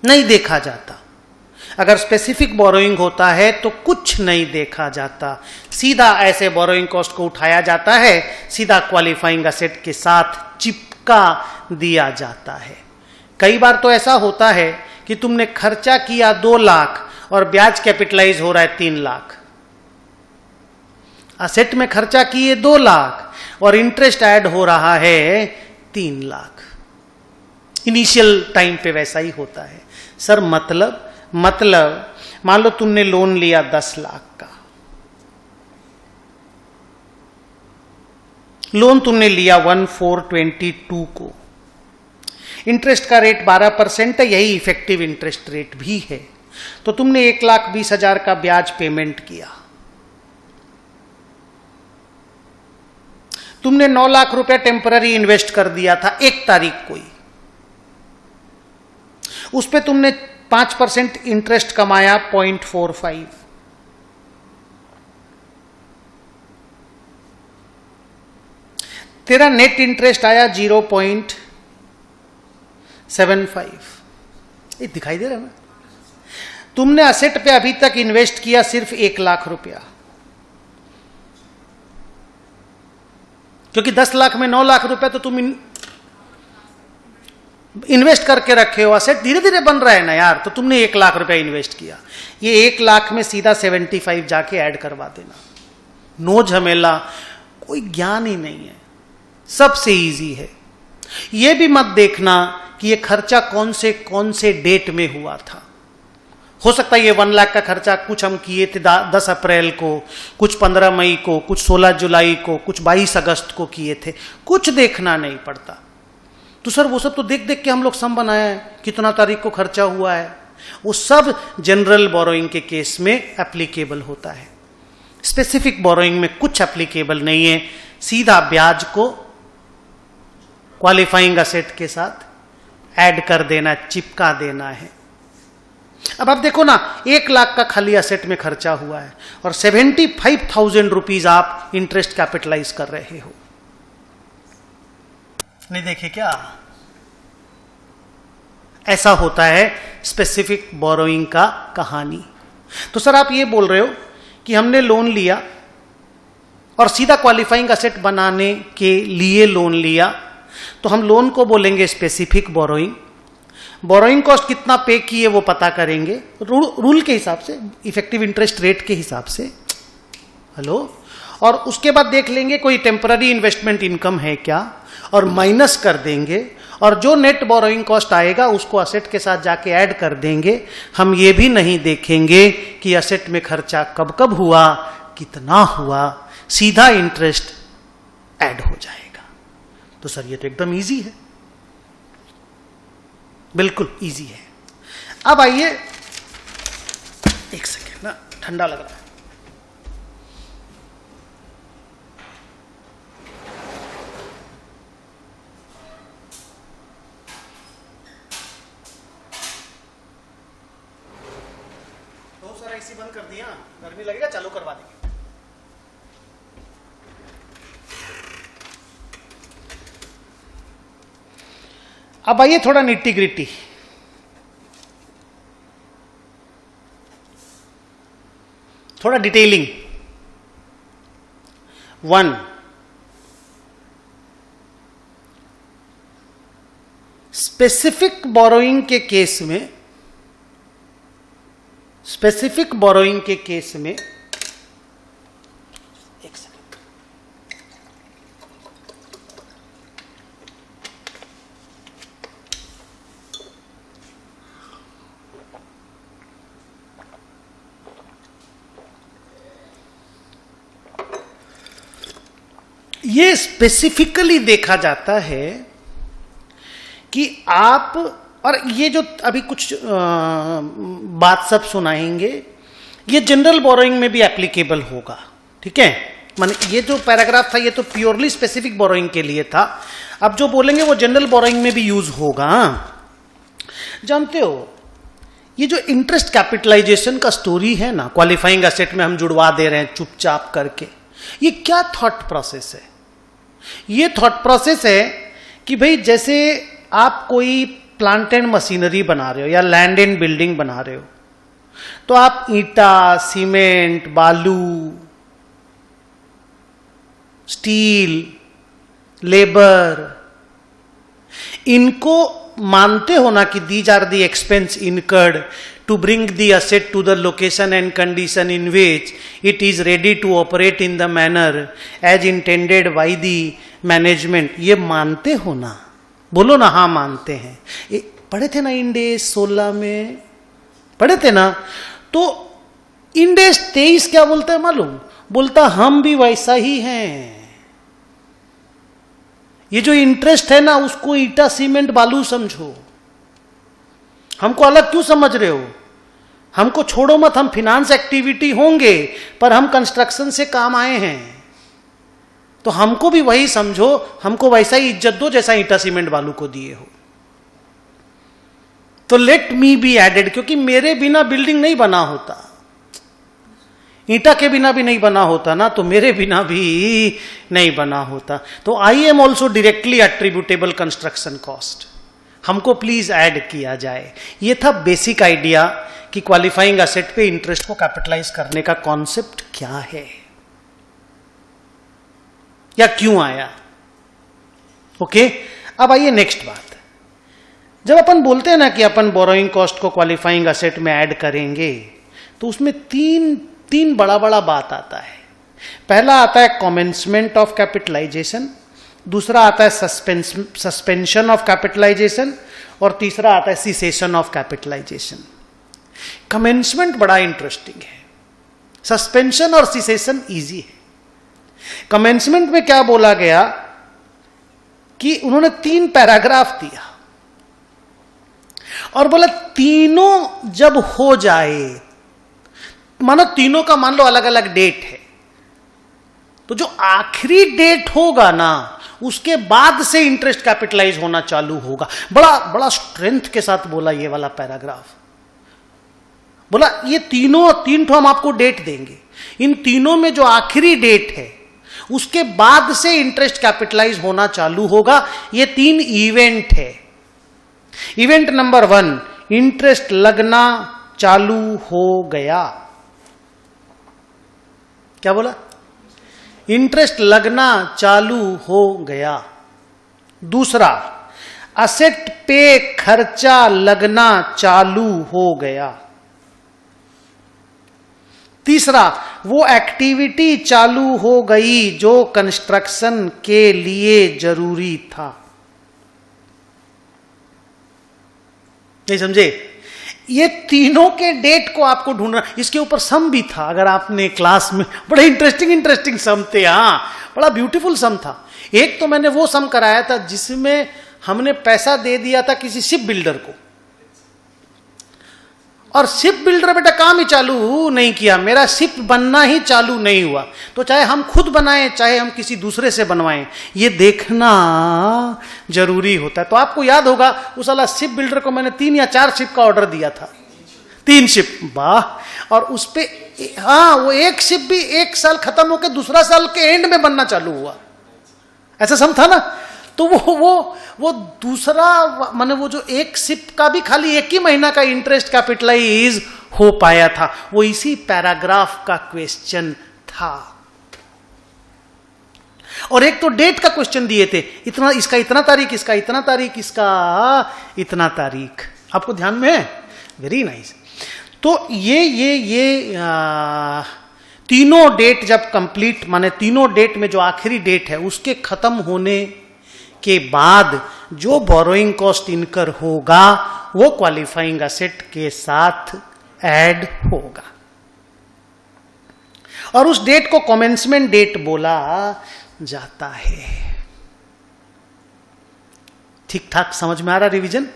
नहीं देखा जाता। अगर स्पेसिफिक बोरोइंग होता है तो कुछ नहीं देखा जाता, सीधा ऐसे बोरोइंग कॉस्ट को उठाया जाता है, सीधा क्वालिफाइंग असेट के साथ चिपका दिया जाता है। कई बार तो ऐसा होता है कि तुमने खर्चा किया 2 लाख और ब्याज कैपिटलाइज हो रहा है 3 लाख। असेट में खर्चा किए 2 लाख और इंटरेस्ट ऐड हो रहा है 3 लाख। इनिशियल टाइम पे वैसा ही होता है सर। मतलब मान लो तुमने लोन लिया 10 लाख का, लोन तुमने लिया 1422 को, इंटरेस्ट का रेट 12% है, यही इफेक्टिव इंटरेस्ट रेट भी है, तो तुमने 1,20,000 का ब्याज पेमेंट किया। तुमने 9 लाख रुपया टेम्पररी इन्वेस्ट कर दिया था 1 तारीख को ही, उस पे तुमने 5% इंटरेस्ट कमाया 0.45, तेरा नेट इंटरेस्ट आया 0.75। ये दिखाई दे रहा है ना? तुमने असेट पे अभी तक इन्वेस्ट किया सिर्फ 1 लाख रुपया, क्योंकि 10 लाख में 9 लाख रुपया तो तुम इन्वेस्ट करके रखे हो, असेट धीरे धीरे बन रहा है ना यार, तो तुमने 1 लाख रुपया इन्वेस्ट किया, ये 1 लाख में सीधा 75 जाके ऐड करवा देना, नो झमेला, कोई ज्ञान ही नहीं है, सबसे इजी है। ये भी मत देखना कि ये खर्चा कौन से डेट में हुआ था। हो सकता है ये 1 लाख का खर्चा कुछ हम किए थे 10 अप्रैल को, कुछ 15 मई को, कुछ 16 जुलाई को, कुछ 22 अगस्त को किए थे, कुछ देखना नहीं पड़ता। तो सर वो सब तो देख देख के हम लोग सम बनाया है, कितना तारीख को खर्चा हुआ है, वो सब जनरल बोरोइंग के केस में एप्लीकेबल होता है। स्पेसिफिक बोरोइंग में कुछ एप्लीकेबल नहीं है, सीधा ब्याज को क्वालिफाइंग असेट के साथ ऐड कर देना, चिपका देना है। अब आप देखो ना, 1 लाख का खाली असेट में खर्चा हुआ है और 75,000 रुपीज आप इंटरेस्ट कैपिटलाइज कर रहे हो। नहीं देखे क्या? ऐसा होता है स्पेसिफिक बोरोइंग का कहानी। तो सर आप ये बोल रहे हो कि हमने लोन लिया और सीधा क्वालिफाइंग असेट बनाने के लिए लोन लिया, तो हम लोन को बोलेंगे स्पेसिफिक बोरोइंग। बोरोइंग कॉस्ट कितना पे किए वो पता करेंगे रूल के हिसाब से, इफेक्टिव इंटरेस्ट रेट के हिसाब से। हेलो, और उसके बाद देख लेंगे कोई टेम्पररी इन्वेस्टमेंट इनकम है क्या, और माइनस कर देंगे, और जो नेट बोरोइंग कॉस्ट आएगा उसको असेट के साथ जाके ऐड कर देंगे। हम ये भी नहीं देखेंगे कि असेट में खर्चा कब कब हुआ, कितना हुआ, सीधा इंटरेस्ट ऐड हो जाएगा। तो सर ये तो एकदम इजी है, बिल्कुल इजी है। अब आइए, एक सेकेंड ना, ठंडा लग रहा है। तो सर एसी बंद कर दिया, गर्मी लगेगा, चालू करवा देंगे। अब आइए थोड़ा निट्टी ग्रिट्टी। थोड़ा डिटेलिंग। 1, स्पेसिफिक बोरोइंग के केस में, स्पेसिफिक बोरोइंग के केस में, एक सेकंड, ये स्पेसिफिकली देखा जाता है कि आप, और ये जो अभी कुछ बात सब सुनाएंगे, ये जनरल बोरोइंग में भी एप्लीकेबल होगा, ठीक है। माने ये जो पैराग्राफ था ये तो प्योरली स्पेसिफिक बोरोइंग के लिए था, अब जो बोलेंगे वो जनरल बोरोइंग में भी यूज होगा। जानते हो ये जो इंटरेस्ट कैपिटलाइजेशन का स्टोरी है ना, क्वालिफाइंग एसेट में हम जुड़वा दे रहे हैं चुपचाप करके, ये क्या थॉट प्रोसेस है? ये थॉट प्रोसेस है कि भाई जैसे आप कोई प्लांट एंड मशीनरी बना रहे हो या लैंड एंड बिल्डिंग बना रहे हो, तो आप ईंटा, सीमेंट, बालू, स्टील, लेबर, इनको मानते हो ना कि these are the expense incurred to bring the asset to the location and condition in which it is ready to operate in the manner as intended by the management. ये मानते हो ना? बोलो ना हाँ मानते हैं। पढ़े थे ना इंडेस 16 में, पढ़े थे ना? तो इंडेस 23 क्या बोलता है मालूम? बोलता हम भी वैसा ही हैं। ये जो इंटरेस्ट है ना उसको ईटा, सीमेंट, बालू समझो। हमको अलग क्यों समझ रहे हो? हमको छोड़ो मत, हम फिनांस एक्टिविटी होंगे पर हम कंस्ट्रक्शन से काम आए हैं, तो हमको भी वही समझो, हमको वैसा ही इज्जत दो जैसा ईटा, सीमेंट, बालू को दिए हो। तो लेट मी बी एडेड, क्योंकि मेरे बिना बिल्डिंग नहीं बना होता, ईंटा के बिना भी नहीं बना होता ना, तो मेरे बिना भी नहीं बना होता। तो I am also directly attributable construction cost, हमको प्लीज ऐड किया जाए। ये था बेसिक आइडिया कि क्वालिफाइंग एसेट पे इंटरेस्ट को कैपिटलाइज करने का कॉन्सेप्ट क्या है या क्यों आया। ओके, अब आइए नेक्स्ट बात। जब अपन बोलते हैं ना कि अपन बोरोइंग कॉस्ट को क्वालिफाइंग एसेट में ऐड करेंगे, तो उसमें तीन बड़ा बड़ा बात आता है। पहला आता है कमेंसमेंट ऑफ कैपिटलाइजेशन, दूसरा आता है सस्पेंशन ऑफ कैपिटलाइजेशन, और तीसरा आता है सीसेशन ऑफ कैपिटलाइजेशन। कमेंसमेंट बड़ा इंटरेस्टिंग है, सस्पेंशन और सीसेशन इजी है। कमेंसमेंट में क्या बोला गया कि उन्होंने 3 पैराग्राफ दिया और बोला तीनों जब हो जाए, मानो तीनों का मान लो अलग अलग डेट है, तो जो आखिरी डेट होगा ना उसके बाद से इंटरेस्ट कैपिटलाइज होना चालू होगा। बड़ा स्ट्रेंथ के साथ बोला ये वाला पैराग्राफ। बोला ये तीन ठो हम आपको डेट देंगे, इन तीनों में जो आखिरी डेट है उसके बाद से इंटरेस्ट कैपिटलाइज होना चालू होगा। ये 3 इवेंट है। इवेंट नंबर 1, इंटरेस्ट लगना चालू हो गया। क्या बोला? इंटरेस्ट लगना चालू हो गया। दूसरा, असेट पे खर्चा लगना चालू हो गया। तीसरा, वो एक्टिविटी चालू हो गई जो कंस्ट्रक्शन के लिए जरूरी था। नहीं समझे? ये तीनों के डेट को आपको ढूंढना। इसके ऊपर सम भी था, अगर आपने क्लास में, बड़े इंटरेस्टिंग सम थे। हाँ, बड़ा ब्यूटीफुल सम था। एक तो मैंने वो सम कराया था जिसमें हमने पैसा दे दिया था किसी शिप बिल्डर को, और शिप बिल्डर बेटा काम ही चालू नहीं किया, मेरा शिप बनना ही चालू नहीं हुआ। तो चाहे हम खुद बनाएं चाहे हम किसी दूसरे से बनवाएं, ये देखना जरूरी होता है। तो आपको याद होगा उस वाला शिप बिल्डर को मैंने 3 या 4 शिप का ऑर्डर दिया था, 3 शिप। वाह! और उस पे हाँ, वो एक शिप भी 1 साल खत्म होकर दूसरा साल के एंड में बनना चालू हुआ, ऐसा सम था ना। तो वो दूसरा, माने वो जो एक शिप का भी खाली 1 ही महीना का इंटरेस्ट कैपिटलाइज हो पाया था, वो इसी पैराग्राफ का क्वेश्चन था। और एक तो डेट का क्वेश्चन दिए थे, इतना, इसका इतना तारीख, इसका इतना तारीख, इसका इतना तारीख। आपको ध्यान में है? Very nice. तो ये तीनों डेट जब कंप्लीट, माने तीनों डेट में जो आखिरी डेट है उसके खत्म होने के बाद जो बोरोइंग कॉस्ट इनकर होगा वो क्वालिफाइंग एसेट के साथ ऐड होगा। और उस डेट को कमेंसमेंट डेट बोला, जाता है। ठीक ठाक समझ में आ रहा रिवीजन?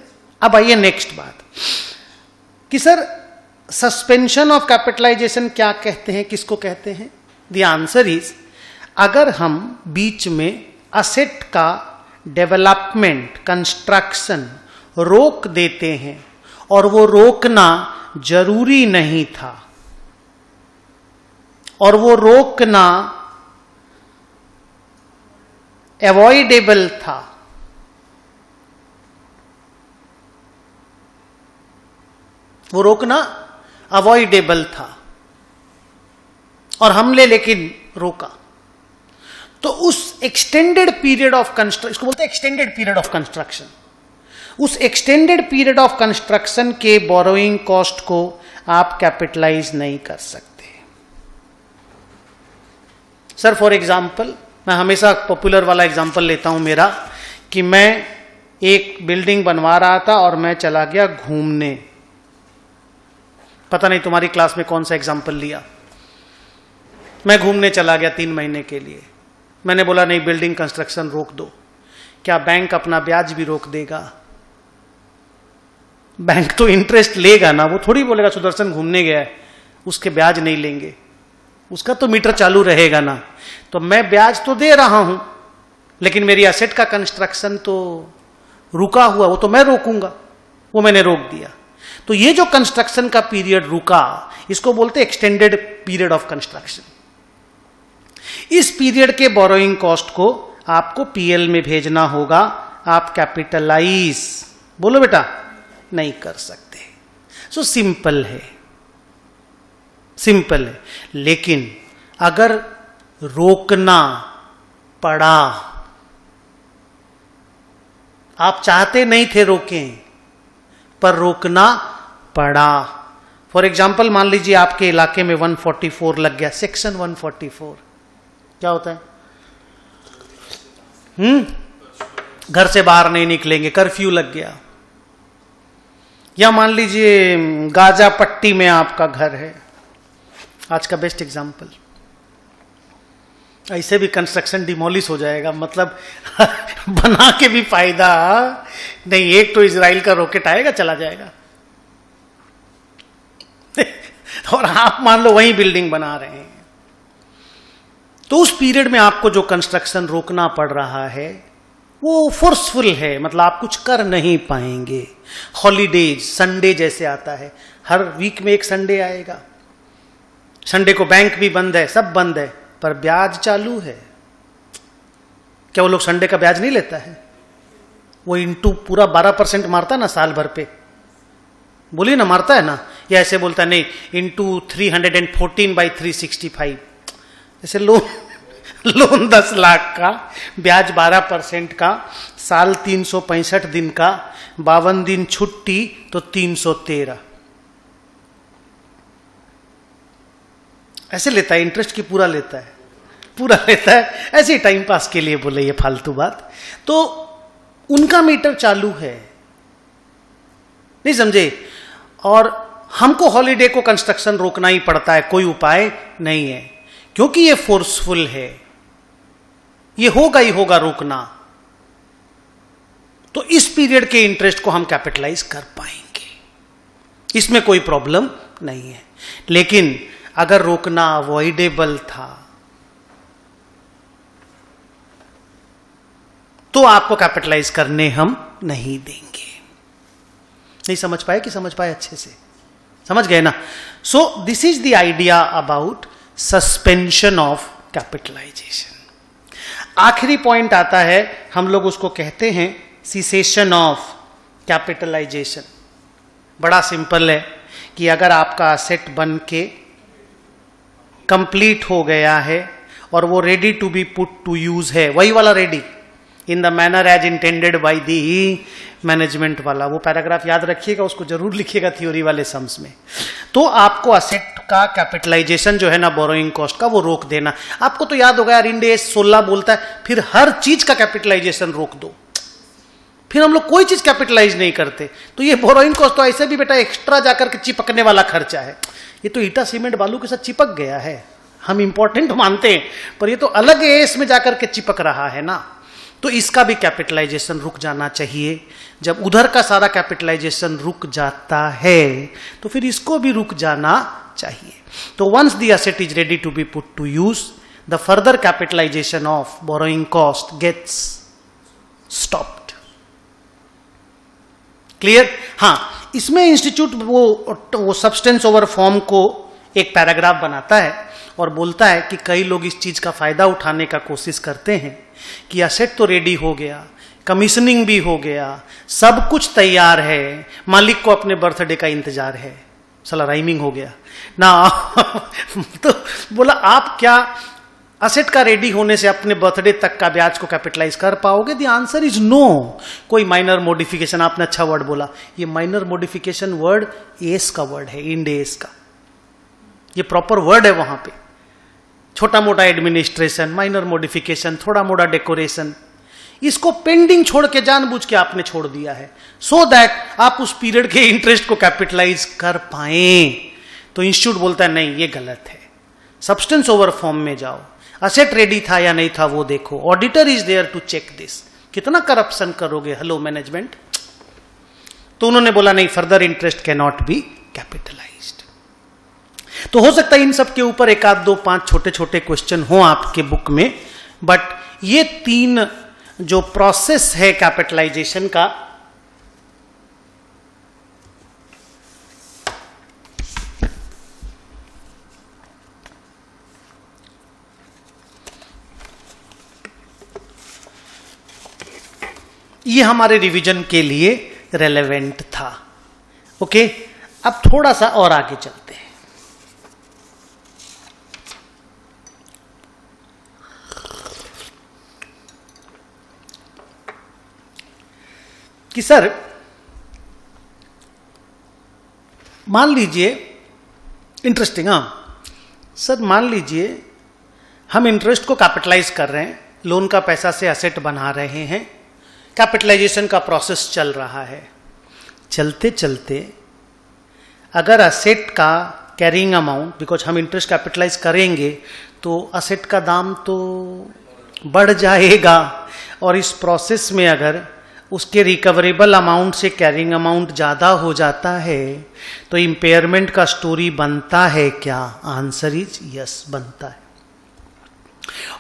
अब आइए नेक्स्ट बात कि सर सस्पेंशन ऑफ कैपिटलाइजेशन क्या कहते हैं, किसको कहते हैं? द आंसर इज, अगर हम बीच में असेट का डेवलपमेंट, कंस्ट्रक्शन रोक देते हैं और वो रोकना जरूरी नहीं था और वो रोकना अवॉइडेबल था, वो रोकना अवॉइडेबल था और हमने लेकिन रोका, तो उस एक्सटेंडेड पीरियड ऑफ कंस्ट्रक्शन, इसको बोलते हैं एक्सटेंडेड पीरियड ऑफ कंस्ट्रक्शन, उस एक्सटेंडेड पीरियड ऑफ कंस्ट्रक्शन के बोरोइंग कॉस्ट को आप कैपिटलाइज नहीं कर सकते। सर फॉर एग्जांपल, मैं हमेशा पॉपुलर वाला एग्जांपल लेता हूं मेरा, कि मैं एक बिल्डिंग बनवा रहा था और मैं चला गया घूमने। पता नहीं तुम्हारी क्लास में कौन सा एग्जांपल लिया। मैं घूमने चला गया 3 महीने के लिए। मैंने बोला नहीं, बिल्डिंग कंस्ट्रक्शन रोक दो। क्या बैंक अपना ब्याज भी रोक देगा? बैंक तो इंटरेस्ट लेगा ना, वो थोड़ी बोलेगा सुदर्शन घूमने गया है, उसके ब्याज नहीं लेंगे, उसका तो मीटर चालू रहेगा ना। तो मैं ब्याज तो दे रहा हूं, लेकिन मेरी एसेट का कंस्ट्रक्शन तो रुका हुआ, वो तो मैं रोकूंगा, वो मैंने रोक दिया। तो ये जो कंस्ट्रक्शन का पीरियड रुका, इसको बोलते हैं एक्सटेंडेड पीरियड ऑफ कंस्ट्रक्शन। इस पीरियड के बोरोइंग कॉस्ट को आपको पीएल में भेजना होगा, आप कैपिटलाइज, बोलो बेटा, नहीं कर सकते। सो सिंपल है, सिंपल है। लेकिन अगर रोकना पड़ा, आप चाहते नहीं थे रोकें, पर रोकना पड़ा। फॉर एग्जाम्पल मान लीजिए आपके इलाके में 144 लग गया, सेक्शन 144 क्या होता है? घर से बाहर नहीं निकलेंगे, कर्फ्यू लग गया। या मान लीजिए गाजा पट्टी में आपका घर है, आज का बेस्ट एग्जाम्पल। ऐसे भी कंस्ट्रक्शन डिमोलिश हो जाएगा, मतलब बना के भी फायदा नहीं। एक तो इजराइल का रॉकेट आएगा, चला जाएगा। और आप मान लो वही बिल्डिंग बना रहे हैं, तो उस पीरियड में आपको जो कंस्ट्रक्शन रोकना पड़ रहा है वो फोर्सफुल है, मतलब आप कुछ कर नहीं पाएंगे। हॉलीडेज, संडे जैसे आता है, हर वीक में एक संडे आएगा, संडे को बैंक भी बंद है, सब बंद है, पर ब्याज चालू है। क्या वो लोग संडे का ब्याज नहीं लेता है? वो इंटू पूरा 12% मारता ना साल भर पे, बोलिए ना, मारता है ना? या ऐसे बोलता नहीं, इंटू 314/365। जैसे लोन 10 लाख का, ब्याज 12% का, साल 365 दिन का, 52 दिन छुट्टी, तो 313 ऐसे लेता है। इंटरेस्ट की पूरा लेता है, पूरा लेता है, ऐसे टाइम पास के लिए बोले, ये फालतू बात। तो उनका मीटर चालू है, नहीं समझे? और हमको हॉलीडे को कंस्ट्रक्शन रोकना ही पड़ता है, कोई उपाय नहीं है, क्योंकि ये फोर्सफुल है, ये होगा ही होगा रोकना। तो इस पीरियड के इंटरेस्ट को हम कैपिटलाइज कर पाएंगे, इसमें कोई प्रॉब्लम नहीं है। लेकिन अगर रोकना अवॉइडेबल था तो आपको कैपिटलाइज करने हम नहीं देंगे। नहीं समझ पाए कि समझ पाए? अच्छे से समझ गए ना? So this is the idea about suspension of capitalization. आखिरी पॉइंट आता है, हम लोग उसको कहते हैं सीसेशन ऑफ कैपिटलाइजेशन। बड़ा सिंपल है कि अगर आपका असेट बन के कंप्लीट हो गया है और वो ready to be put to use है, वही वाला ready, in the manner as intended by the management वाला, वो पैराग्राफ याद रखिएगा, उसको जरूर लिखिएगा थ्योरी वाले सम्स में। तो आपको असेट का कैपिटलाइजेशन जो है ना, बोरोइंग कॉस्ट का, वो रोक देना। आपको तो याद होगा यार, इंड AS 16 बोलता है फिर हर चीज का कैपिटलाइजेशन रोक दो, फिर हम लोग कोई चीज कैपिटलाइज नहीं करते। तो ये बोरोइंग कॉस्ट तो ऐसे भी बेटा एक्स्ट्रा जाकर के चिपकने वाला खर्चा है, ये तो ईटा सीमेंट बालू के साथ चिपक गया है, हम इंपॉर्टेंट मानते हैं, पर ये तो अलग एस में जाकर के चिपक रहा है ना, तो इसका भी कैपिटलाइजेशन रुक जाना चाहिए। जब उधर का सारा कैपिटलाइजेशन रुक जाता है तो फिर इसको भी रुक जाना चाहिए। तो once the asset is ready to be put to use, the further capitalization of borrowing cost gets stopped. Clear? हाँ, इसमें इंस्टीट्यूट वो सब्सटेंस ओवर फॉर्म को एक पैराग्राफ बनाता है और बोलता है कि कई लोग इस चीज का फायदा उठाने का कोशिश करते हैं कि एसेट तो रेडी हो गया, कमीशनिंग भी हो गया, सब कुछ तैयार है, मालिक को अपने बर्थडे का इंतजार है। साला राइमिंग हो गया ना। तो बोला आप क्या एसेट का रेडी होने से अपने बर्थडे तक का ब्याज को कैपिटलाइज कर पाओगे? The answer is no. कोई माइनर मॉडिफिकेशन, आपने अच्छा वर्ड बोला, ये माइनर मॉडिफिकेशन वर्ड एस का वर्ड है, इंड एस का, ये प्रॉपर वर्ड है वहां पे। छोटा मोटा एडमिनिस्ट्रेशन, माइनर मॉडिफिकेशन, थोड़ा मोटा डेकोरेशन, इसको पेंडिंग छोड़ के जानबूझ के आपने छोड़ दिया है सो दैट आप उस पीरियड के इंटरेस्ट को कैपिटलाइज कर पाए। तो इंस्टीट्यूट बोलता है नहीं, ये गलत है, सब्सटेंस ओवर फॉर्म में जाओ, एसेट रेडी था या नहीं था वो देखो, auditor is there to check this. कितना करप्शन करोगे? Hello management. तो उन्होंने बोला नहीं, further interest can not be capitalized. तो हो सकता है इन सब के ऊपर एक आध दो पांच छोटे छोटे क्वेश्चन हो आपके बुक में, बट ये तीन जो प्रोसेस है कैपिटलाइजेशन का, ये हमारे रिवीजन के लिए रेलेवेंट था। ओके, अब थोड़ा सा और आगे चलते हैं। कि सर मान लीजिए, इंटरेस्टिंग, हाँ सर, मान लीजिए हम इंटरेस्ट को कैपिटलाइज कर रहे हैं, लोन का पैसा से एसेट बना रहे हैं, कैपिटलाइजेशन का प्रोसेस चल रहा है। चलते चलते अगर एसेट का कैरिंग अमाउंट, बिकॉज हम इंटरेस्ट कैपिटलाइज करेंगे तो एसेट का दाम तो बढ़ जाएगा, और इस प्रोसेस में अगर उसके रिकवरेबल अमाउंट से कैरिंग अमाउंट ज्यादा हो जाता है तो इंपेयरमेंट का स्टोरी बनता है क्या? आंसर इज यस, बनता है।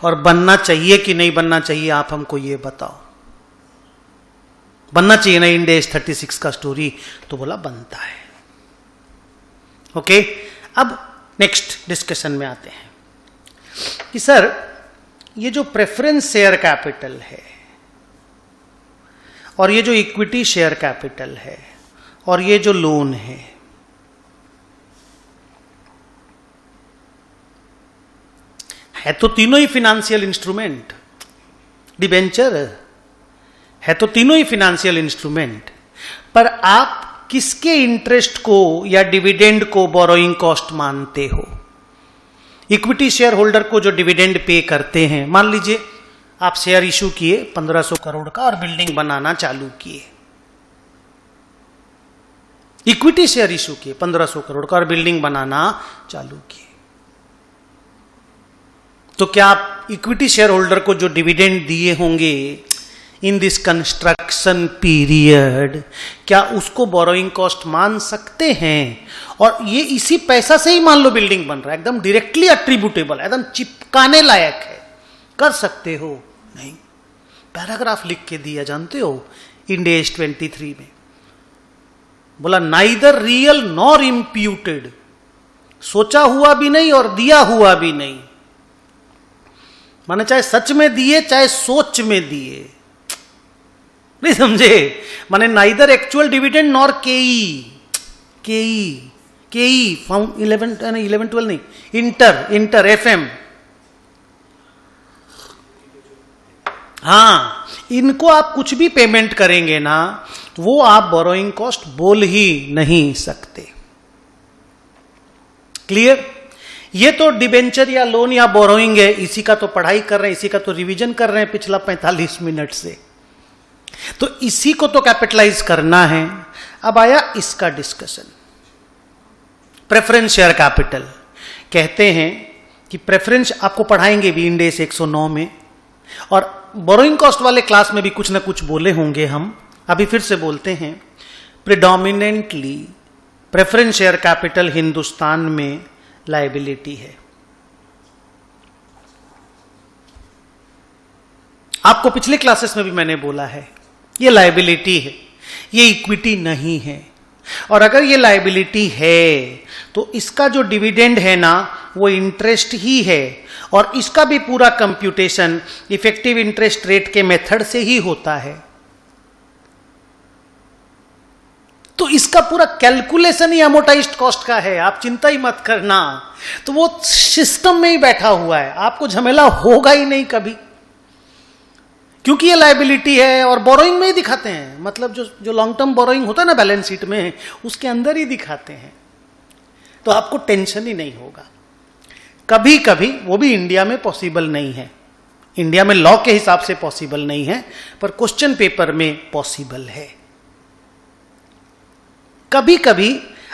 और बनना चाहिए कि नहीं बनना चाहिए, आप हमको ये बताओ। बनना चाहिए ना इंड एस 36 का स्टोरी? तो बोला बनता है। ओके, अब नेक्स्ट डिस्कशन में आते हैं कि सर ये जो प्रेफरेंस शेयर कैपिटल है और ये जो इक्विटी शेयर कैपिटल है और ये जो लोन है तो तीनों ही फिनेंशियल इंस्ट्रूमेंट, डिबेंचर है तो तीनों ही फिनेंशियल इंस्ट्रूमेंट, पर आप किसके इंटरेस्ट को या डिविडेंड को बोरोइंग कॉस्ट मानते हो? इक्विटी शेयर होल्डर को जो डिविडेंड पे करते हैं, मान लीजिए आप शेयर इशू किए 1500 करोड़ का और बिल्डिंग बनाना चालू किए, इक्विटी शेयर इशू किए 1500 करोड़ का और बिल्डिंग बनाना चालू किए, तो क्या आप इक्विटी शेयर होल्डर को जो डिविडेंड दिए होंगे इन दिस कंस्ट्रक्शन पीरियड, क्या उसको बोरोइंग कॉस्ट मान सकते हैं? और ये इसी पैसा से ही मान लो बिल्डिंग बन रहा है, एकदम डायरेक्टली अट्रीब्यूटेबल, एकदम चिपकाने लायक है, कर सकते हो? नहीं, पैराग्राफ लिख के दिया, जानते हो, इंड एस 23 में बोला नाइदर रियल नॉर इम्प्यूटेड, सोचा हुआ भी नहीं और दिया हुआ भी नहीं, माने चाहे सच में दिए चाहे सोच में दिए, नहीं समझे? माने नाइदर एक्चुअल डिविडेंड नॉर केई फाउंड 11-12 नहीं, इंटर एफएम, हाँ, इनको आप कुछ भी पेमेंट करेंगे ना, वो आप बोरोइंग कॉस्ट बोल ही नहीं सकते। क्लियर? ये तो डिबेंचर या लोन या बोरोइंग है, इसी का तो पढ़ाई कर रहे हैं, इसी का तो रिवीजन कर रहे हैं पिछला 45 मिनट से, तो इसी को तो कैपिटलाइज करना है। अब आया इसका डिस्कशन, प्रेफरेंस शेयर कैपिटल। कहते हैं कि प्रेफरेंस आपको पढ़ाएंगे भी इंड एस 109 में, और बोरोइंग कॉस्ट वाले क्लास में भी कुछ ना कुछ बोले होंगे हम, अभी फिर से बोलते हैं। Predominantly preference share capital Hindustan में लायबिलिटी है। आपको पिछले क्लासेस में भी मैंने बोला है, ये लायबिलिटी है, ये इक्विटी नहीं है। और अगर ये लायबिलिटी है तो इसका जो डिविडेंड है ना वो इंटरेस्ट ही है, और इसका भी पूरा कंप्यूटेशन इफेक्टिव इंटरेस्ट रेट के मेथड से ही होता है। तो इसका पूरा कैलकुलेशन ही अमोर्टाइज्ड कॉस्ट का है, आप चिंता ही मत करना। तो वो सिस्टम में ही बैठा हुआ है, आपको झमेला होगा ही नहीं कभी, क्योंकि ये लायबिलिटी है और बोरोइंग में ही दिखाते हैं। मतलब जो लॉन्ग टर्म बोरोइंग होता है ना बैलेंस शीट में, उसके अंदर ही दिखाते हैं, तो आपको टेंशन ही नहीं होगा। कभी कभी वो भी इंडिया में पॉसिबल नहीं है, इंडिया में लॉ के हिसाब से पॉसिबल नहीं है, पर क्वेश्चन पेपर में पॉसिबल है। कभी कभी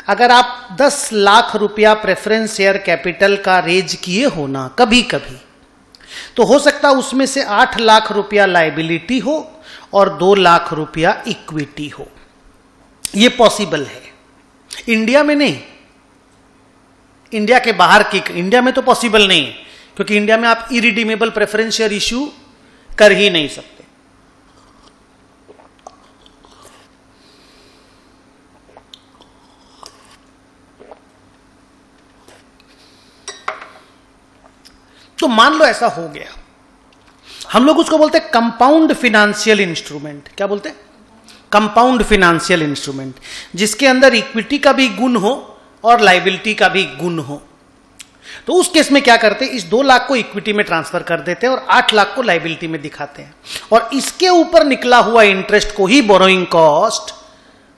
अगर आप 10 लाख रुपया प्रेफरेंस शेयर कैपिटल का रेज किए हो ना, कभी कभी, तो हो सकता उसमें से 8 लाख रुपया लायबिलिटी हो और 2 लाख रुपया इक्विटी हो। यह पॉसिबल है, इंडिया में नहीं, इंडिया के बाहर की, इंडिया में तो पॉसिबल नहीं है, क्योंकि इंडिया में आप इरिडीमेबल प्रेफरेंस शेयर इश्यू कर ही नहीं सकते। तो मान लो ऐसा हो गया, हम लोग उसको बोलते हैं कंपाउंड फिनेंशियल इंस्ट्रूमेंट। क्या बोलते हैं? कंपाउंड फिनेंशियल इंस्ट्रूमेंट, जिसके अंदर इक्विटी का भी गुण हो और लायबिलिटी का भी गुण हो। तो उस केस में क्या करते हैं, इस 2 लाख को इक्विटी में ट्रांसफर कर देते हैं और 8 लाख को लायबिलिटी में दिखाते हैं, और इसके ऊपर निकला हुआ इंटरेस्ट को ही बोरोइंग कॉस्ट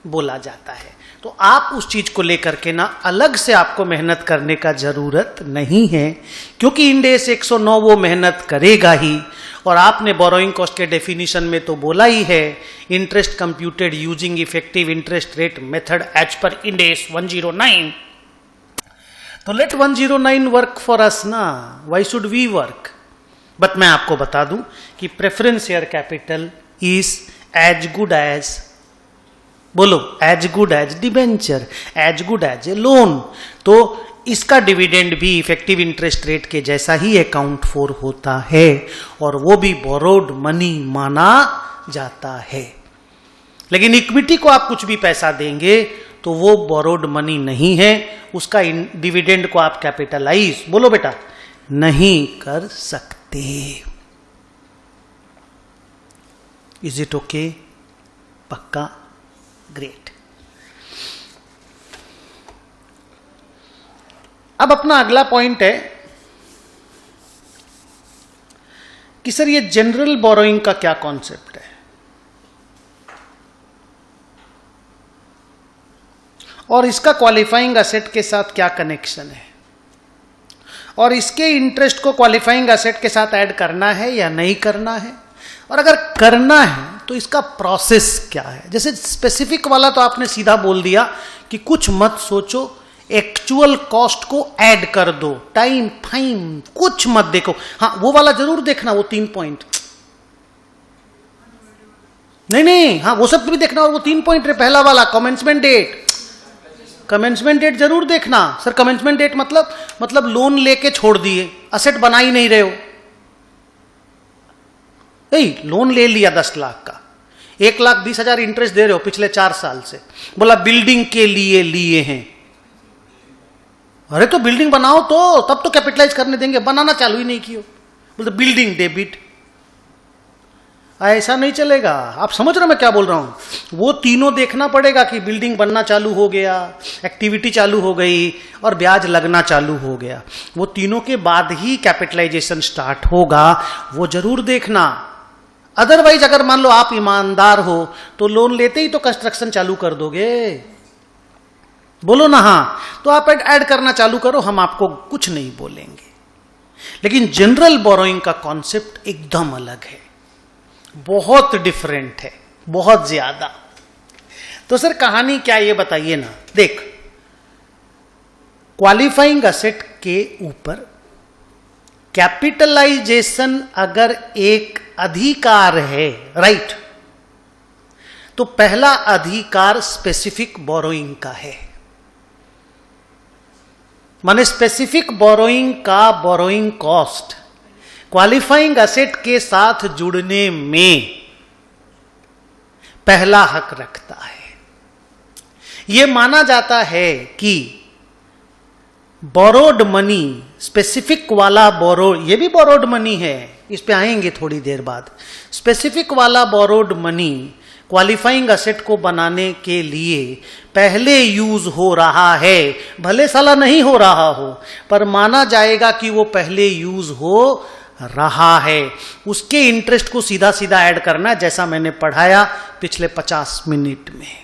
बोला जाता है। तो आप उस चीज को लेकर के ना अलग से आपको मेहनत करने का जरूरत नहीं है, क्योंकि इंड एस 109 वो मेहनत करेगा ही। और आपने बोरोइंग कॉस्ट के डेफिनेशन में तो बोला ही है, interest computed using effective interest rate method as per Ind AS 109। तो लेट 109 वर्क फॉर अस ना, why should we work? But मैं आपको बता दूं कि preference share capital is as good as, बोलो, as good as debenture, as good as a loan. तो इसका डिविडेंड भी इफेक्टिव इंटरेस्ट रेट के जैसा ही अकाउंट फॉर होता है, और वो भी बोरोड मनी माना जाता है। लेकिन इक्विटी को आप कुछ भी पैसा देंगे तो वो बोरोड मनी नहीं है, उसका डिविडेंड को आप कैपिटलाइज, बोलो बेटा, नहीं कर सकते। Is it okay? पक्का? ग्रेट। अब अपना अगला पॉइंट है कि सर ये जनरल बोरोइंग का क्या कॉन्सेप्ट है, और इसका क्वालिफाइंग एसेट के साथ क्या कनेक्शन है, और इसके इंटरेस्ट को क्वालिफाइंग एसेट के साथ ऐड करना है या नहीं करना है, और अगर करना है तो इसका प्रोसेस क्या है। जैसे स्पेसिफिक वाला तो आपने सीधा बोल दिया कि कुछ मत सोचो, एक्चुअल कॉस्ट को ऐड कर दो, टाइम फाइम कुछ मत देखो। हाँ, वो वाला जरूर देखना, वो 3 पॉइंट, नहीं, हाँ वो सब भी देखना, और वो 3 पॉइंट है। पहला वाला कमेंसमेंट डेट, कमेंसमेंट डेट जरूर देखना। सर कमेंसमेंट डेट मतलब लोन लेके छोड़ दिए, असेट बना ही नहीं रहे हो। लोन ले लिया 10 लाख का, 1,20,000 इंटरेस्ट दे रहे हो पिछले 4 साल से, बोला बिल्डिंग के लिए लिए हैं। अरे तो बिल्डिंग बनाओ तो, तब तो कैपिटलाइज करने देंगे, बनाना चालू ही नहीं किया, बोलते बिल्डिंग डेबिट। ऐसा नहीं चलेगा, आप समझ रहे हो मैं क्या बोल रहा हूं। वो तीनों देखना पड़ेगा कि बिल्डिंग बनना चालू हो गया, एक्टिविटी चालू हो गई और ब्याज लगना चालू हो गया। वो तीनों के बाद ही कैपिटलाइजेशन स्टार्ट होगा, वो जरूर देखना। अदरवाइज अगर मान लो आप ईमानदार हो तो लोन लेते ही तो कंस्ट्रक्शन चालू कर दोगे, बोलो ना। हाँ, तो आप ऐड करना चालू करो, हम आपको कुछ नहीं बोलेंगे। लेकिन जनरल बोरोइंग का कॉन्सेप्ट एकदम अलग है, बहुत डिफरेंट है, बहुत ज्यादा। तो सर कहानी क्या, ये बताइए ना। देख, क्वालिफाइंग असेट के ऊपर कैपिटलाइजेशन अगर एक अधिकार है, राइट, तो पहला अधिकार स्पेसिफिक बोरोइंग का है। माने स्पेसिफिक बोरोइंग का बोरोइंग कॉस्ट क्वालिफाइंग एसेट के साथ जुड़ने में पहला हक रखता है। यह माना जाता है कि बोरोड मनी, स्पेसिफिक वाला बोरो, ये भी बोरोड मनी है, इस पे आएंगे थोड़ी देर बाद। स्पेसिफिक वाला बोरोड मनी क्वालिफाइंग एसेट को बनाने के लिए पहले यूज हो रहा है, भले साला नहीं हो रहा हो, पर माना जाएगा कि वो पहले यूज हो रहा है। उसके इंटरेस्ट को सीधा सीधा ऐड करना, जैसा मैंने पढ़ाया पिछले 50 मिनट में।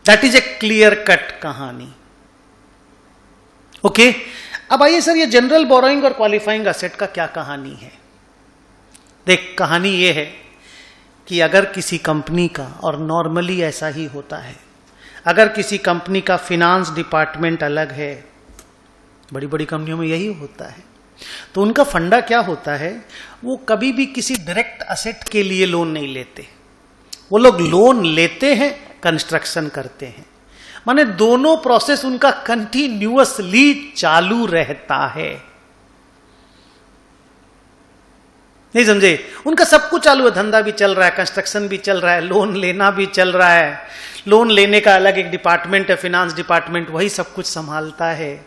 That is a clear cut कहानी। ओके, अब आइए सर, ये जनरल बोरोइंग और क्वालिफाइंग एसेट का क्या कहानी है। देख, कहानी ये है कि अगर किसी कंपनी का, और नॉर्मली ऐसा ही होता है, अगर किसी कंपनी का फिनांस डिपार्टमेंट अलग है, बड़ी बड़ी कंपनियों में यही होता है, तो उनका फंडा क्या होता है, वो कभी भी किसी डायरेक्ट एसेट के लिए लोन नहीं लेते। वो लोग लोन लेते हैं, कंस्ट्रक्शन करते हैं। माने दोनों प्रोसेस उनका कंटिन्यूअसली चालू रहता है। नहीं समझे? उनका सब कुछ चालू है, धंधा भी चल रहा है, कंस्ट्रक्शन भी चल रहा है, लोन लेना भी चल रहा है। लोन लेने का अलग एक डिपार्टमेंट है, फिनांस डिपार्टमेंट, वही सब कुछ संभालता है,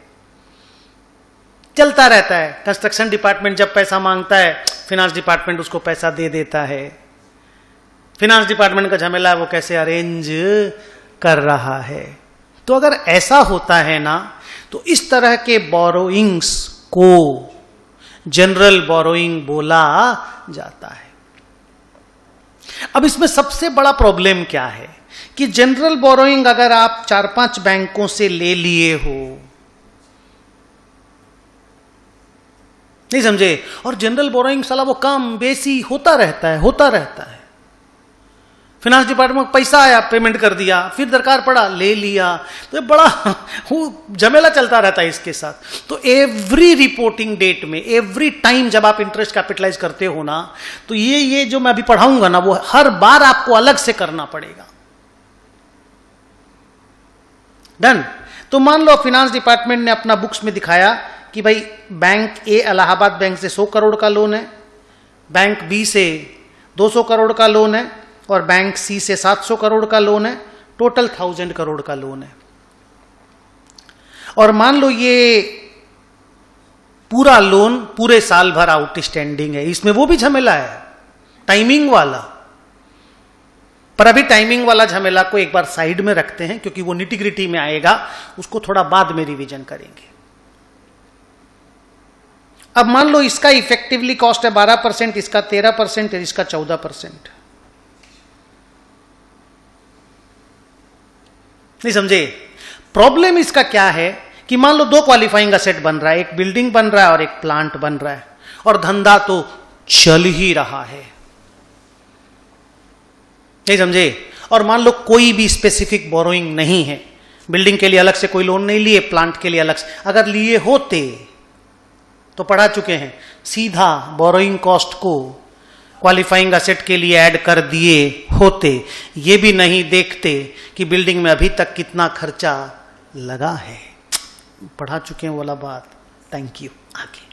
चलता रहता है। कंस्ट्रक्शन डिपार्टमेंट जब पैसा मांगता है, फिनांस डिपार्टमेंट उसको पैसा दे देता है। फिनांस डिपार्टमेंट का झमेला है वो कैसे अरेंज कर रहा है। तो अगर ऐसा होता है ना, तो इस तरह के बोरोइंग्स को जनरल बोरोइंग बोला जाता है। अब इसमें सबसे बड़ा प्रॉब्लम क्या है कि जनरल बोरोइंग अगर आप 4-5 बैंकों से ले लिए हो, नहीं समझे, और जनरल बोरोइंग साला वो कम बेसी होता रहता है। फिनांस डिपार्टमेंट में पैसा आया, पेमेंट कर दिया, फिर दरकार पड़ा, ले लिया, तो ये बड़ा झमेला चलता रहता है इसके साथ। तो एवरी रिपोर्टिंग डेट में, एवरी टाइम जब आप इंटरेस्ट कैपिटलाइज करते हो ना, तो ये जो मैं अभी पढ़ाऊंगा ना, वो हर बार आपको अलग से करना पड़ेगा। डन। तो मान लो फिनांस डिपार्टमेंट ने अपना बुक्स में दिखाया कि भाई बैंक ए इलाहाबाद बैंक से 100 करोड़ का लोन है, बैंक बी से 200 करोड़ का लोन है, और बैंक सी से 700 करोड़ का लोन है, टोटल 1000 करोड़ का लोन है। और मान लो ये पूरा लोन पूरे साल भर आउटस्टैंडिंग है। इसमें वो भी झमेला है, टाइमिंग वाला। पर अभी टाइमिंग वाला झमेला को एक बार साइड में रखते हैं, क्योंकि वो निटिग्रिटी में आएगा, उसको थोड़ा बाद में रिवीजन करेंगे। अब मान लो इसका इफेक्टिवली कॉस्ट है 12%, इसका 13% है, इसका 14%। नहीं समझे? प्रॉब्लम इसका क्या है कि मान लो 2 क्वालिफाइंग एसेट बन रहा है, एक बिल्डिंग बन रहा है और एक प्लांट बन रहा है, और धंधा तो चल ही रहा है। नहीं समझे? और मान लो कोई भी स्पेसिफिक बोरोइंग नहीं है, बिल्डिंग के लिए अलग से कोई लोन नहीं लिए, प्लांट के लिए अलग से, अगर लिए होते तो पढ़ा चुके हैं, सीधा बोरोइंग कॉस्ट को क्वालिफाइंग एसेट के लिए ऐड कर दिए होते। ये भी नहीं देखते कि बिल्डिंग में अभी तक कितना खर्चा लगा है। पढ़ा चुके हैं वाला बात। Thank you. आगे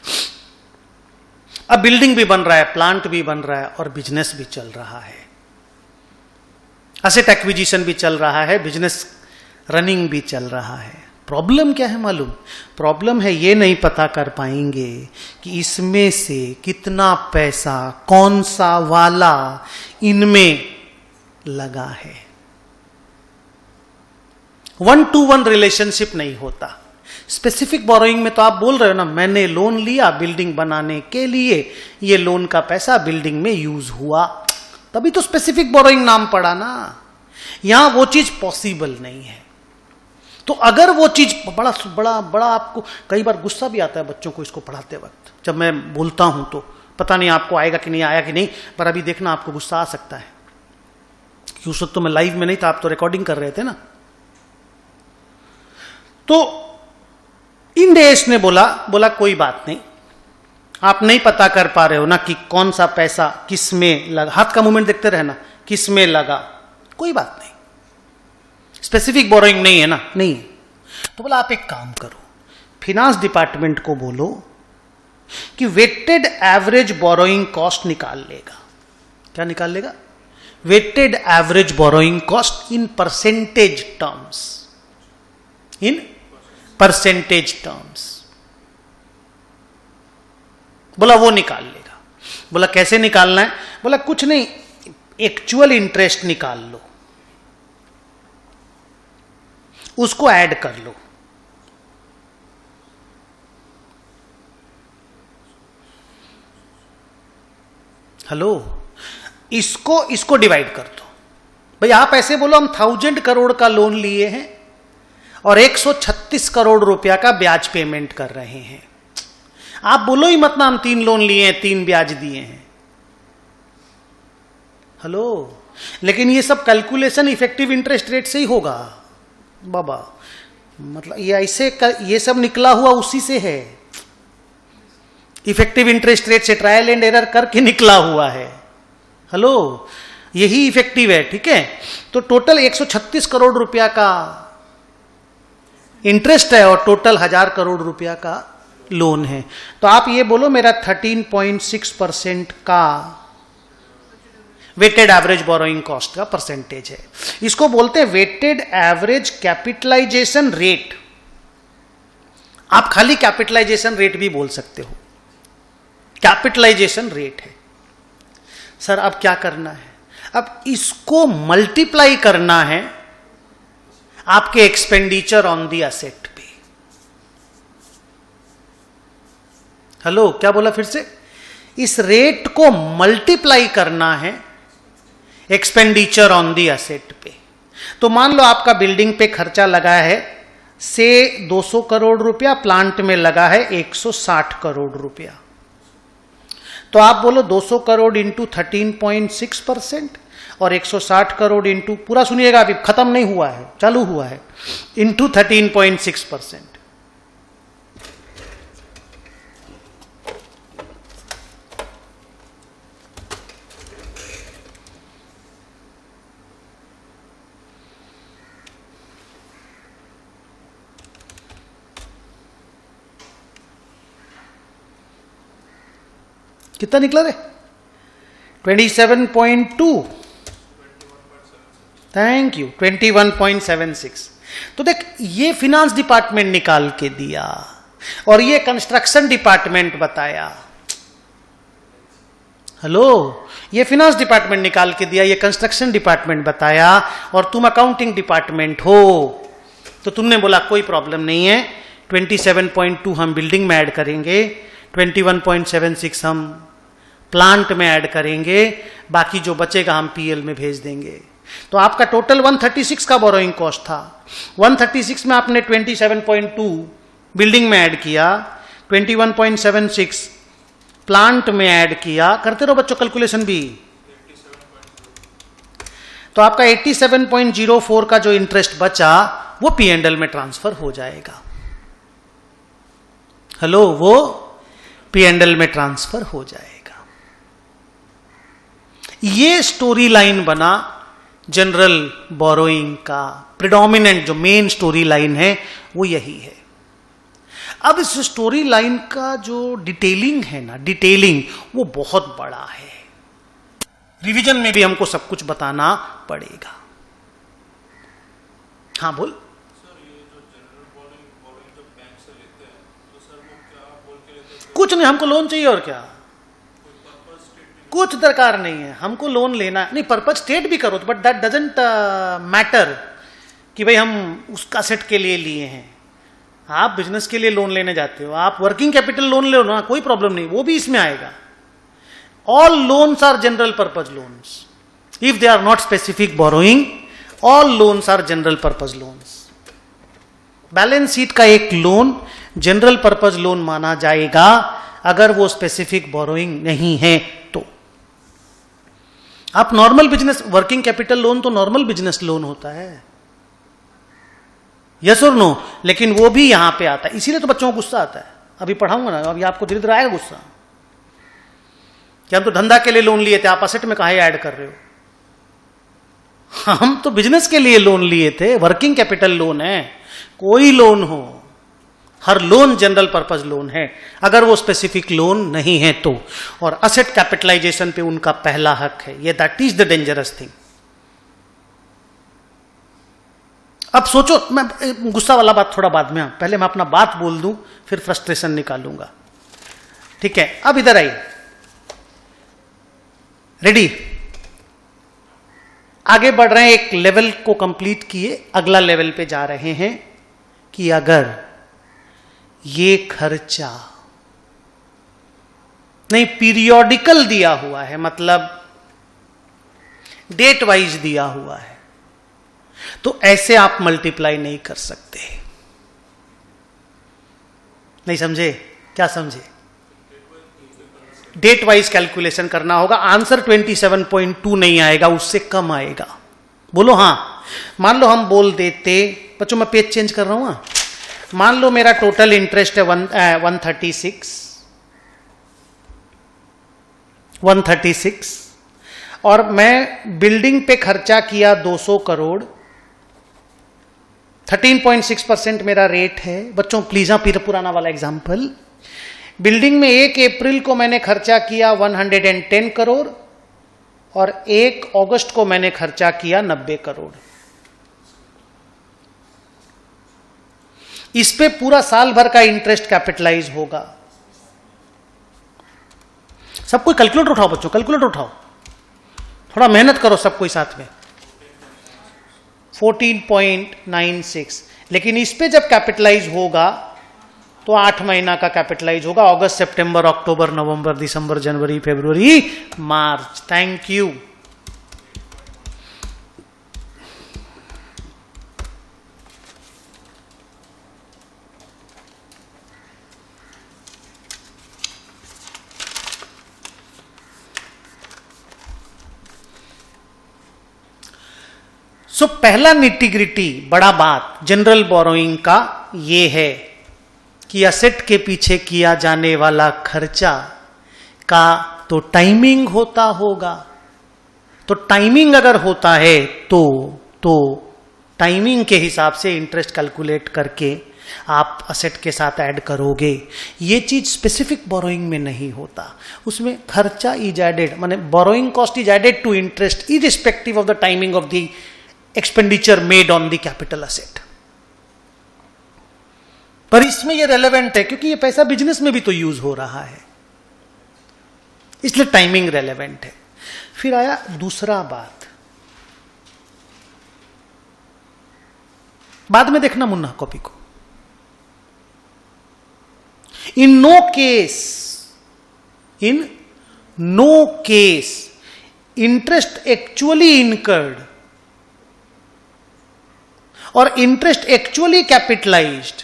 अब बिल्डिंग भी बन रहा है, प्लांट भी बन रहा है, और बिजनेस भी चल रहा है, एसेट एक्विजिशन भी चल रहा है, बिजनेस रनिंग भी चल रहा है। प्रॉब्लम क्या है मालूम? प्रॉब्लम है ये नहीं पता कर पाएंगे कि इसमें से कितना पैसा कौन सा वाला इनमें लगा है। 1-to-1 रिलेशनशिप नहीं होता। स्पेसिफिक बोरोइंग में तो आप बोल रहे हो ना, मैंने लोन लिया बिल्डिंग बनाने के लिए, ये लोन का पैसा बिल्डिंग में यूज हुआ, तभी तो स्पेसिफिक बोरोइंग नाम पड़ा ना। यहां वो चीज पॉसिबल नहीं है। तो अगर वो चीज बड़ा बड़ा बड़ा, आपको कई बार गुस्सा भी आता है बच्चों को इसको पढ़ाते वक्त, जब मैं बोलता हूं तो पता नहीं आपको आएगा कि नहीं, आया कि नहीं, पर अभी देखना आपको गुस्सा आ सकता है, क्योंकि उस वक्त तो मैं लाइव में नहीं था, आप तो रिकॉर्डिंग कर रहे थे ना। तो इंड एस ने बोला कोई बात नहीं, आप नहीं पता कर पा रहे हो ना कि कौन सा पैसा किस में लगा, हाथ का मूवमेंट देखते रहना, किस में लगा, कोई बात नहीं, स्पेसिफिक बोरोइंग नहीं है ना, नहीं है। तो बोला आप एक काम करो, फिनांस डिपार्टमेंट को बोलो कि वेटेड एवरेज बोरोइंग कॉस्ट निकाल लेगा। क्या निकाल लेगा? Weighted average borrowing cost in percentage terms, in percentage terms. बोला वो निकाल लेगा। बोला कैसे निकालना है? बोला कुछ नहीं, एक्चुअल इंटरेस्ट निकाल लो, उसको ऐड कर लो। हेलो, इसको डिवाइड कर दो। भाई आप ऐसे बोलो हम 1000 करोड़ का लोन लिए हैं और 136 करोड़ रुपया का ब्याज पेमेंट कर रहे हैं। आप बोलो ही मत ना हम 3 लोन लिए हैं, 3 ब्याज दिए हैं। हेलो, लेकिन ये सब कैलकुलेशन इफेक्टिव इंटरेस्ट रेट से ही होगा बाबा, मतलब ये ऐसे ये सब निकला हुआ उसी से है, इफेक्टिव इंटरेस्ट रेट से ट्रायल एंड एरर करके निकला हुआ है। हेलो, यही इफेक्टिव है, ठीक है। तो टोटल 136 करोड़ रुपया का इंटरेस्ट है और टोटल 1000 करोड़ रुपया का लोन है। तो आप ये बोलो मेरा 13.6% का वेटेड एवरेज बोरोइंग कॉस्ट का परसेंटेज है। इसको बोलते हैं वेटेड एवरेज कैपिटलाइजेशन रेट। आप खाली कैपिटलाइजेशन रेट भी बोल सकते हो, कैपिटलाइजेशन रेट है। सर अब क्या करना है? अब इसको मल्टीप्लाई करना है आपके एक्सपेंडिचर ऑन दी एसेट पे। हेलो, क्या बोला फिर से? इस रेट को मल्टीप्लाई करना है एक्सपेंडिचर ऑन दी एसेट पे। तो मान लो आपका बिल्डिंग पे खर्चा लगा है से 200 करोड़ रुपया, प्लांट में लगा है 160 करोड़ रुपया। तो आप बोलो 200 करोड़ इंटू 13.6% और 160 करोड़ इंटू, पूरा सुनिएगा अभी खत्म नहीं हुआ है, चालू हुआ है, इंटू 13.6%। कितना निकला रे? 27.2, थैंक यू, 21.76। तो देख, ये फिनांस डिपार्टमेंट निकाल के दिया और ये कंस्ट्रक्शन डिपार्टमेंट बताया। हेलो, ये फिनांस डिपार्टमेंट निकाल के दिया, ये कंस्ट्रक्शन डिपार्टमेंट बताया, और तुम अकाउंटिंग डिपार्टमेंट हो, तो तुमने बोला कोई प्रॉब्लम नहीं है, 27.2 हम बिल्डिंग में ऐड करेंगे, 21.76 हम प्लांट में ऐड करेंगे, बाकी जो बचेगा हम पीएल में भेज देंगे। तो आपका टोटल 136 का बोरोइंग कॉस्ट था। 136 में आपने 27.2 बिल्डिंग में ऐड किया, 21.76 प्लांट में ऐड किया, करते रहो बच्चों कैलकुलेशन भी। तो आपका 87.04 का जो इंटरेस्ट बचा वो पी&एल में ट्रांसफर हो जाएगा। हेलो, वो पी&एल में ट्रांसफर हो जाएगा। ये स्टोरी लाइन बना जनरल बोरोइंग का। प्रिडोमिनेंट जो मेन स्टोरी लाइन है वो यही है। अब इस स्टोरी लाइन का जो डिटेलिंग है ना, डिटेलिंग वो बहुत बड़ा है, रिवीजन में भी हमको सब कुछ बताना पड़ेगा। हाँ बोल। कुछ नहीं, हमको लोन चाहिए और क्या, कुछ दरकार नहीं है, हमको लोन लेना नहीं। पर्पज स्टेट भी करो, बट दैट डजंट मैटर कि भाई हम उसका सेट के लिए लिए हैं। आप बिजनेस के लिए लोन लेने जाते हो, आप वर्किंग कैपिटल लोन ले लो ना, कोई प्रॉब्लम नहीं, वो भी इसमें आएगा। All loans are general purpose loans, if they are not specific borrowing, all loans are general purpose loans. Balance sheet का एक लोन जनरल पर्पज लोन माना जाएगा अगर वो स्पेसिफिक बोरोइंग नहीं है तो। आप normal business, working capital loan तो नॉर्मल बिजनेस लोन होता है, यस और नो। लेकिन वो भी यहां पे आता है, इसीलिए तो बच्चों को गुस्सा आता है। अभी पढ़ाऊंगा ना, अभी आपको धीरे धीरे आएगा गुस्सा कि हम तो धंधा के लिए लोन लिए थे, आप असेट में काहे ऐड कर रहे हो। हम तो बिजनेस के लिए लोन लिए थे, वर्किंग कैपिटल लोन है, कोई लोन हो, हर लोन जनरल पर्पस लोन है, अगर वो स्पेसिफिक लोन नहीं है तो। और असेट कैपिटलाइजेशन पे उनका पहला हक है, ये that is the dangerous thing. अब सोचो, मैं गुस्सा वाला बात थोड़ा बाद में, पहले मैं अपना बात बोल दूं, फिर फ्रस्ट्रेशन निकालूंगा, ठीक है। अब इधर आइए, रेडी, आगे बढ़ रहे हैं, एक लेवल को कंप्लीट किए, अगला लेवल पे जा रहे हैं कि अगर ये खर्चा नहीं पीरियोडिकल दिया हुआ है, मतलब डेट वाइज दिया हुआ है, तो ऐसे आप मल्टीप्लाई नहीं कर सकते। नहीं समझे? क्या समझे? डेट वाइज कैलकुलेशन करना होगा। आंसर 27.2 नहीं आएगा, उससे कम आएगा। बोलो हाँ। मान लो हम बोल देते, बच्चों मैं पेज चेंज कर रहा हूं, मान लो मेरा टोटल इंटरेस्ट है 136 और मैं बिल्डिंग पे खर्चा किया 200 करोड़, 13.6% मेरा रेट है। बच्चों प्लीज, हाँ पुराना वाला एग्जाम्पल, बिल्डिंग में 1 अप्रैल को मैंने खर्चा किया 110 करोड़ और 1 अगस्त को मैंने खर्चा किया 90 करोड़। इस पे पूरा साल भर का इंटरेस्ट कैपिटलाइज होगा। सब कोई कैलकुलेटर उठाओ बच्चों, कैलकुलेटर उठाओ, थोड़ा मेहनत करो सब कोई साथ में। 14.96, लेकिन इस पे जब कैपिटलाइज होगा तो 8 महीना का कैपिटलाइज होगा, अगस्त सितंबर अक्टूबर नवंबर दिसंबर जनवरी फरवरी मार्च। Thank you. सो पहला निटिग्रिटी, बड़ा बात जनरल बोरोइंग का ये है कि असेट के पीछे किया जाने वाला खर्चा का तो टाइमिंग होता होगा। तो टाइमिंग अगर होता है तो टाइमिंग के हिसाब से इंटरेस्ट कैलकुलेट करके आप असेट के साथ ऐड करोगे। ये चीज स्पेसिफिक बोरोइंग में नहीं होता, उसमें खर्चा इज एडेड, माने borrowing cost is added to interest irrespective of the timing of the expenditure made on the capital asset. पर इसमें ये रेलेवेंट है क्योंकि ये पैसा बिजनेस में भी तो यूज हो रहा है, इसलिए टाइमिंग रेलेवेंट है। फिर आया दूसरा बात, बाद में देखना मुन्ना कॉपी को। In no case interest actually incurred और इंटरेस्ट एक्चुअली कैपिटलाइज्ड,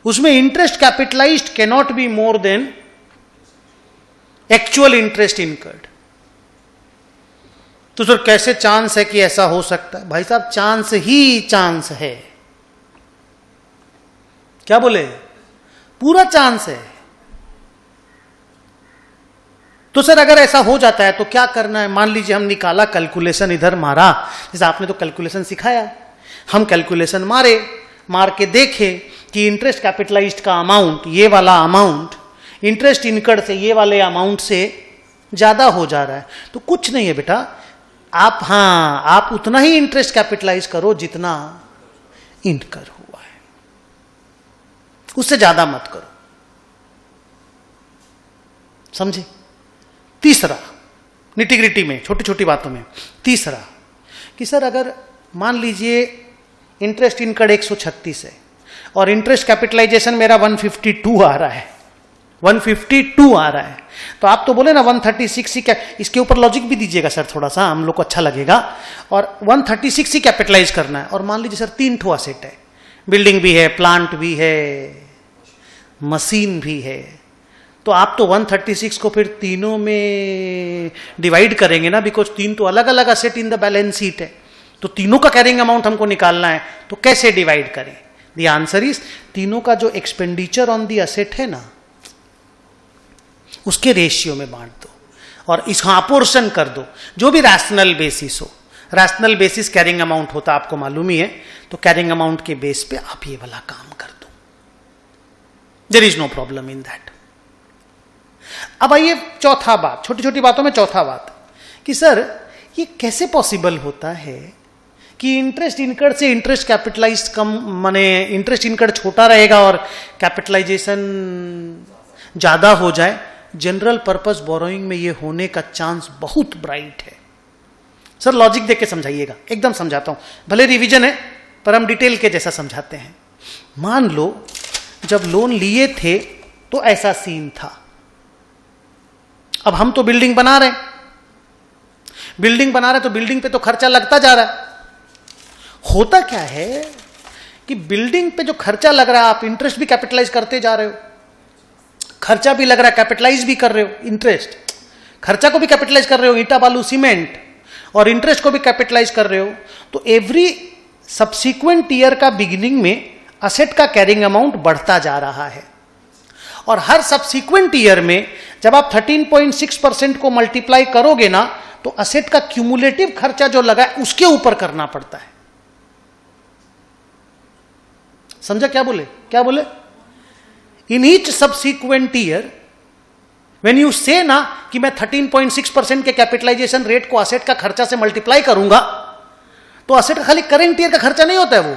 उसमें interest capitalized cannot be more than actual interest incurred. तो सर कैसे चांस है कि ऐसा हो सकता है? भाई साहब चांस ही चांस है। क्या बोले? पूरा चांस है। तो सर अगर ऐसा हो जाता है तो क्या करना है? मान लीजिए हम निकाला, कैलकुलेशन इधर मारा, जैसे आपने तो कैलकुलेशन सिखाया, हम कैलकुलेशन मार के देखे कि इंटरेस्ट कैपिटलाइज्ड का अमाउंट, ये वाला अमाउंट इंटरेस्ट इनकर्ड से ये वाले अमाउंट से ज्यादा हो जा रहा है। तो कुछ नहीं है बेटा, आप उतना ही इंटरेस्ट कैपिटलाइज करो जितना इनकर्ड हुआ है, उससे ज्यादा मत करो। समझे? तीसरा, निटिग्रिटी में, छोटी छोटी बातों में, तीसरा कि सर अगर मान लीजिए इंटरेस्ट इनकर्ड 136 है और इंटरेस्ट कैपिटलाइजेशन मेरा 152 आ रहा है, 152 आ रहा है, तो आप तो बोले ना 136 ही, क्या इसके ऊपर लॉजिक भी दीजिएगा सर थोड़ा सा, हम लोग को अच्छा लगेगा। और 136 ही कैपिटलाइज करना है। और मान लीजिए सर 3 ठो असेट है, बिल्डिंग भी है, प्लांट भी है, मशीन भी है, तो आप तो 136 को फिर तीनों में डिवाइड करेंगे ना, बिकॉज 3 तो अलग अलग asset in the balance sheet है, तो तीनों का कैरिंग अमाउंट हमको निकालना है, तो कैसे डिवाइड करें? द आंसर इज तीनों का जो एक्सपेंडिचर ऑन दी असेट है ना, उसके रेशियो में बांट दो और इस पोर्शन कर दो, जो भी रैशनल बेसिस हो। रैशनल बेसिस कैरिंग अमाउंट होता आपको मालूम ही है, तो कैरिंग अमाउंट के बेस पे आप ये वाला काम कर दो, there is no problem in that. अब आइए चौथा बात, छोटी छोटी बातों में चौथा बात कि सर ये कैसे पॉसिबल होता है कि इंटरेस्ट इनकर्ड से इंटरेस्ट कैपिटलाइज कम, माने इंटरेस्ट इनकर्ड छोटा रहेगा और कैपिटलाइजेशन ज्यादा हो जाए। जनरल पर्पस बोरोइंग में ये होने का चांस बहुत ब्राइट है। सर लॉजिक देख के समझाइएगा, एकदम समझाता हूं, भले रिवीजन है पर हम डिटेल के जैसा समझाते हैं। मान लो जब लोन लिए थे तो ऐसा सीन था, अब हम तो बिल्डिंग बना रहे हैं, तो बिल्डिंग पे तो खर्चा लगता जा रहा है। होता क्या है कि बिल्डिंग पे जो खर्चा लग रहा है, आप इंटरेस्ट भी कैपिटलाइज करते जा रहे हो, खर्चा भी लग रहा है, कैपिटलाइज भी कर रहे हो, इंटरेस्ट खर्चा को भी कैपिटलाइज कर रहे हो, ईंटा बालू सीमेंट, और इंटरेस्ट को भी कैपिटलाइज कर रहे हो। तो एवरी सब्सिक्वेंट ईयर का बिगिनिंग में असेट का कैरिंग अमाउंट बढ़ता जा रहा है, और हर सब्सिक्वेंट ईयर में जब आप 13.6% को मल्टीप्लाई करोगे ना, तो असेट का क्यूमुलेटिव खर्चा जो लगा है उसके ऊपर करना पड़ता है। समझा क्या बोले? In each subsequent year when you से ना कि मैं 13.6% के कैपिटलाइजेशन रेट को असेट का खर्चा से मल्टीप्लाई करूंगा, तो असेट का खाली करंट ईयर का खर्चा नहीं होता है, वो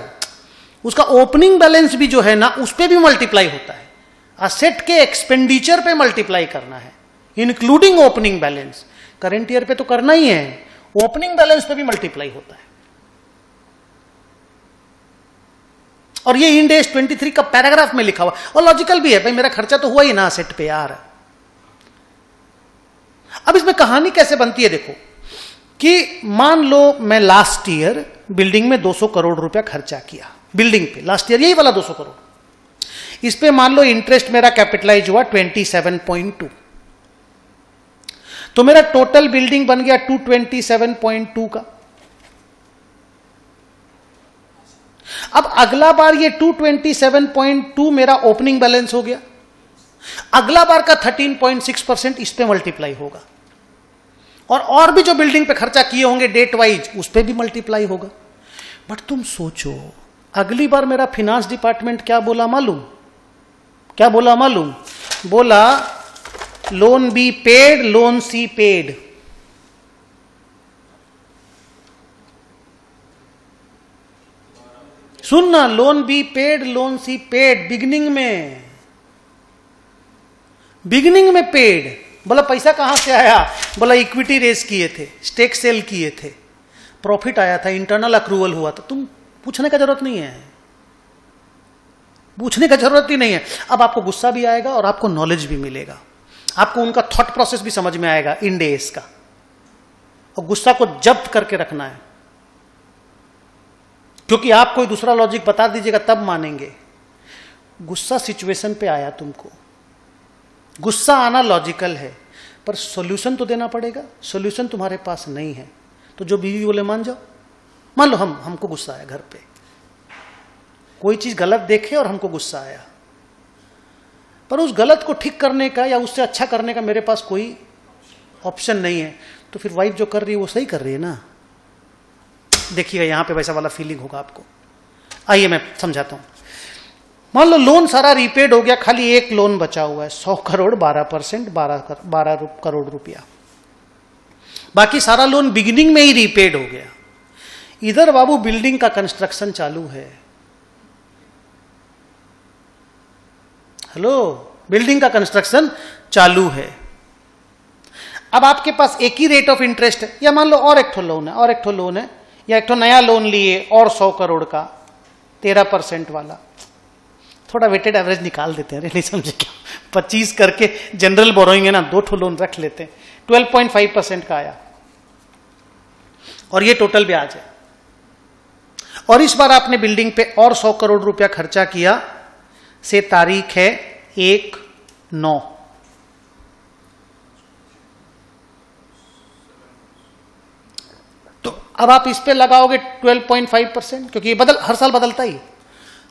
उसका ओपनिंग बैलेंस भी जो है ना उस पर भी मल्टीप्लाई होता है। असेट के एक्सपेंडिचर पे मल्टीप्लाई करना है, including opening balance. Current year पे तो करना ही है, ओपनिंग बैलेंस पे भी मल्टीप्लाई होता है। और ये इंड एस 23 का पैराग्राफ में लिखा हुआ, और लॉजिकल भी है, भाई मेरा खर्चा तो हुआ ही ना असेट पे यार। अब इसमें कहानी कैसे बनती है देखो, कि मान लो मैं लास्ट ईयर बिल्डिंग में 200 करोड़ रुपया खर्चा किया, बिल्डिंग पे लास्ट ईयर यही वाला 200 करोड़। इस पे मान लो इंटरेस्ट मेरा कैपिटलाइज हुआ 27.2, तो मेरा टोटल बिल्डिंग बन गया 227.2 का। अब अगला बार ये 227.2 मेरा ओपनिंग बैलेंस हो गया, अगला बार का 13.6% इस पे मल्टीप्लाई होगा, और भी जो बिल्डिंग पे खर्चा किए होंगे डेट वाइज उस पे भी मल्टीप्लाई होगा। बट तुम सोचो, अगली बार मेरा फिनांस डिपार्टमेंट क्या बोला मालूम? बोला loan B paid, loan C paid. सुनना, loan B paid, loan C paid, beginning में पेड। बोला पैसा कहां से आया? बोला इक्विटी रेस किए थे, स्टेक सेल किए थे, प्रॉफिट आया था, इंटरनल अक्रूवल हुआ था। तुम पूछने का जरूरत नहीं है, पूछने का जरूरत ही नहीं है। अब आपको गुस्सा भी आएगा और आपको नॉलेज भी मिलेगा, आपको उनका थॉट प्रोसेस भी समझ में आएगा इंड एस का, और गुस्सा को जब्त करके रखना है, क्योंकि आप कोई दूसरा लॉजिक बता दीजिएगा तब मानेंगे। गुस्सा सिचुएशन पे आया, तुमको गुस्सा आना लॉजिकल है, पर सॉल्यूशन तो देना पड़ेगा। सॉल्यूशन तुम्हारे पास नहीं है, तो जो बीवी बोले मान जाओ। मान लो हमको गुस्सा आया, घर पे कोई चीज गलत देखे और हमको गुस्सा आया, पर उस गलत को ठीक करने का या उससे अच्छा करने का मेरे पास कोई ऑप्शन नहीं है, तो फिर वाइफ जो कर रही है वो सही कर रही है ना। देखिएगा यहां पे वैसा वाला फीलिंग होगा आपको। आइए मैं समझाता हूं। मान लो लोन सारा रीपेड हो गया, खाली एक लोन बचा हुआ है 100 करोड़ 12%, 12 करोड़ रुपया, बाकी सारा लोन बिगिनिंग में ही रीपेड हो गया। इधर बाबू बिल्डिंग का कंस्ट्रक्शन चालू है। हेलो, बिल्डिंग का कंस्ट्रक्शन चालू है। अब आपके पास एक ही रेट ऑफ इंटरेस्ट है, या मान लो और एक ठो लोन है, या एक ठो नया लोन लिए और 100 करोड़ का 13% वाला। थोड़ा वेटेड एवरेज निकाल देते हैं, नहीं समझे क्या, 25 करके जनरल बोरोइंग है ना, 2 ठो लोन रख लेते हैं, 12.5% का आया, और ये टोटल ब्याज है। और इस बार आपने बिल्डिंग पे और 100 करोड़ रुपया खर्चा किया, से तारीख है 1/9। तो अब आप इस पे लगाओगे 12.5%, क्योंकि ये हर साल बदलता ही।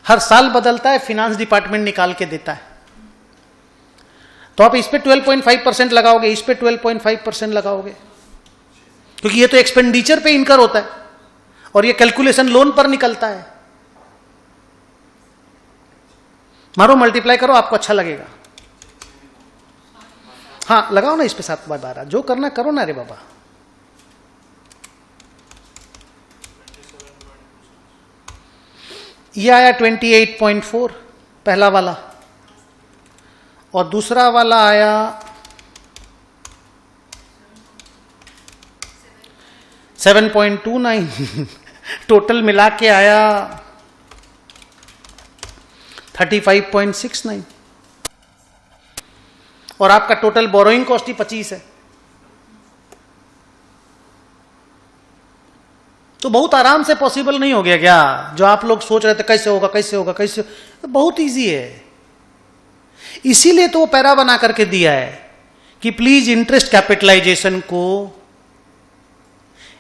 हर साल बदलता है, फिनांस डिपार्टमेंट निकाल के देता है। तो आप इस पे 12.5% लगाओगे, इस पे 12.5% लगाओगे, क्योंकि ये तो एक्सपेंडिचर पे इनकर होता है और ये कैलकुलेशन लोन पर निकलता है। मारो, मल्टीप्लाई करो, आपको अच्छा लगेगा। हाँ लगाओ ना इस पे 7/12, जो करना करो ना रे बाबा। ये आया 28.4 पहला वाला, और दूसरा वाला आया 7.29 टोटल मिला के आया 35.69, और आपका टोटल बोरोइंग कॉस्ट ही 25 है। तो बहुत आराम से पॉसिबल नहीं हो गया क्या? जो आप लोग सोच रहे थे कैसे होगा कैसे होगा कैसे होगा, बहुत इजी है। इसीलिए तो वो पैरा बना करके दिया है कि प्लीज इंटरेस्ट कैपिटलाइजेशन को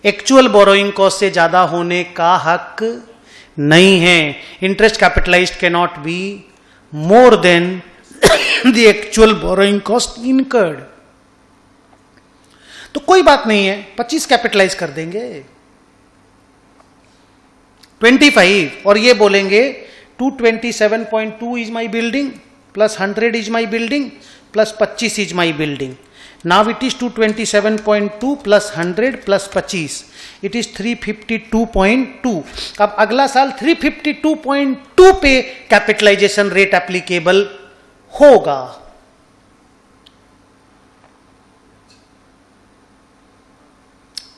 एक्चुअल बोरोइंग कॉस्ट से ज्यादा होने का हक नहीं है। Interest capitalised can not be more then the actual borrowing cost incurred. तो कोई बात नहीं है, 25 कैपिटलाइज कर देंगे, 25, और ये बोलेंगे 227.2 is my building plus 100 is my building plus 25 is my building. Now it is 227.2 plus 100 plus 25, it is 352.2। अब अगला साल 352.2 पे कैपिटलाइजेशन रेट एप्लीकेबल होगा।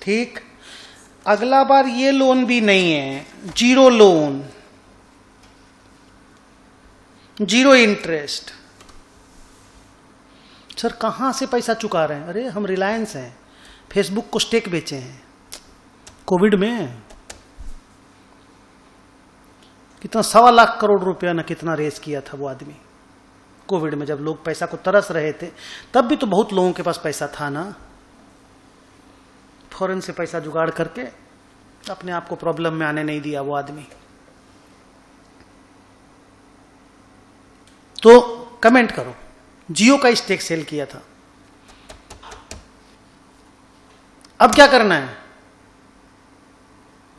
ठीक, अगला बार ये लोन भी नहीं है, zero loan, zero interest. Sir कहां से पैसा चुका रहे हैं? अरे हम रिलायंस हैं, फेसबुक को स्टेक बेचे हैं कोविड में। कितना 1.25 लाख करोड़ रुपया ना कितना रेस किया था वो आदमी कोविड में, जब लोग पैसा को तरस रहे थे। तब भी तो बहुत लोगों के पास पैसा था ना, फौरन से पैसा जुगाड़ करके अपने आप को प्रॉब्लम में आने नहीं दिया वो आदमी। तो कमेंट करो, जियो का स्टेक सेल किया था, अब क्या करना है?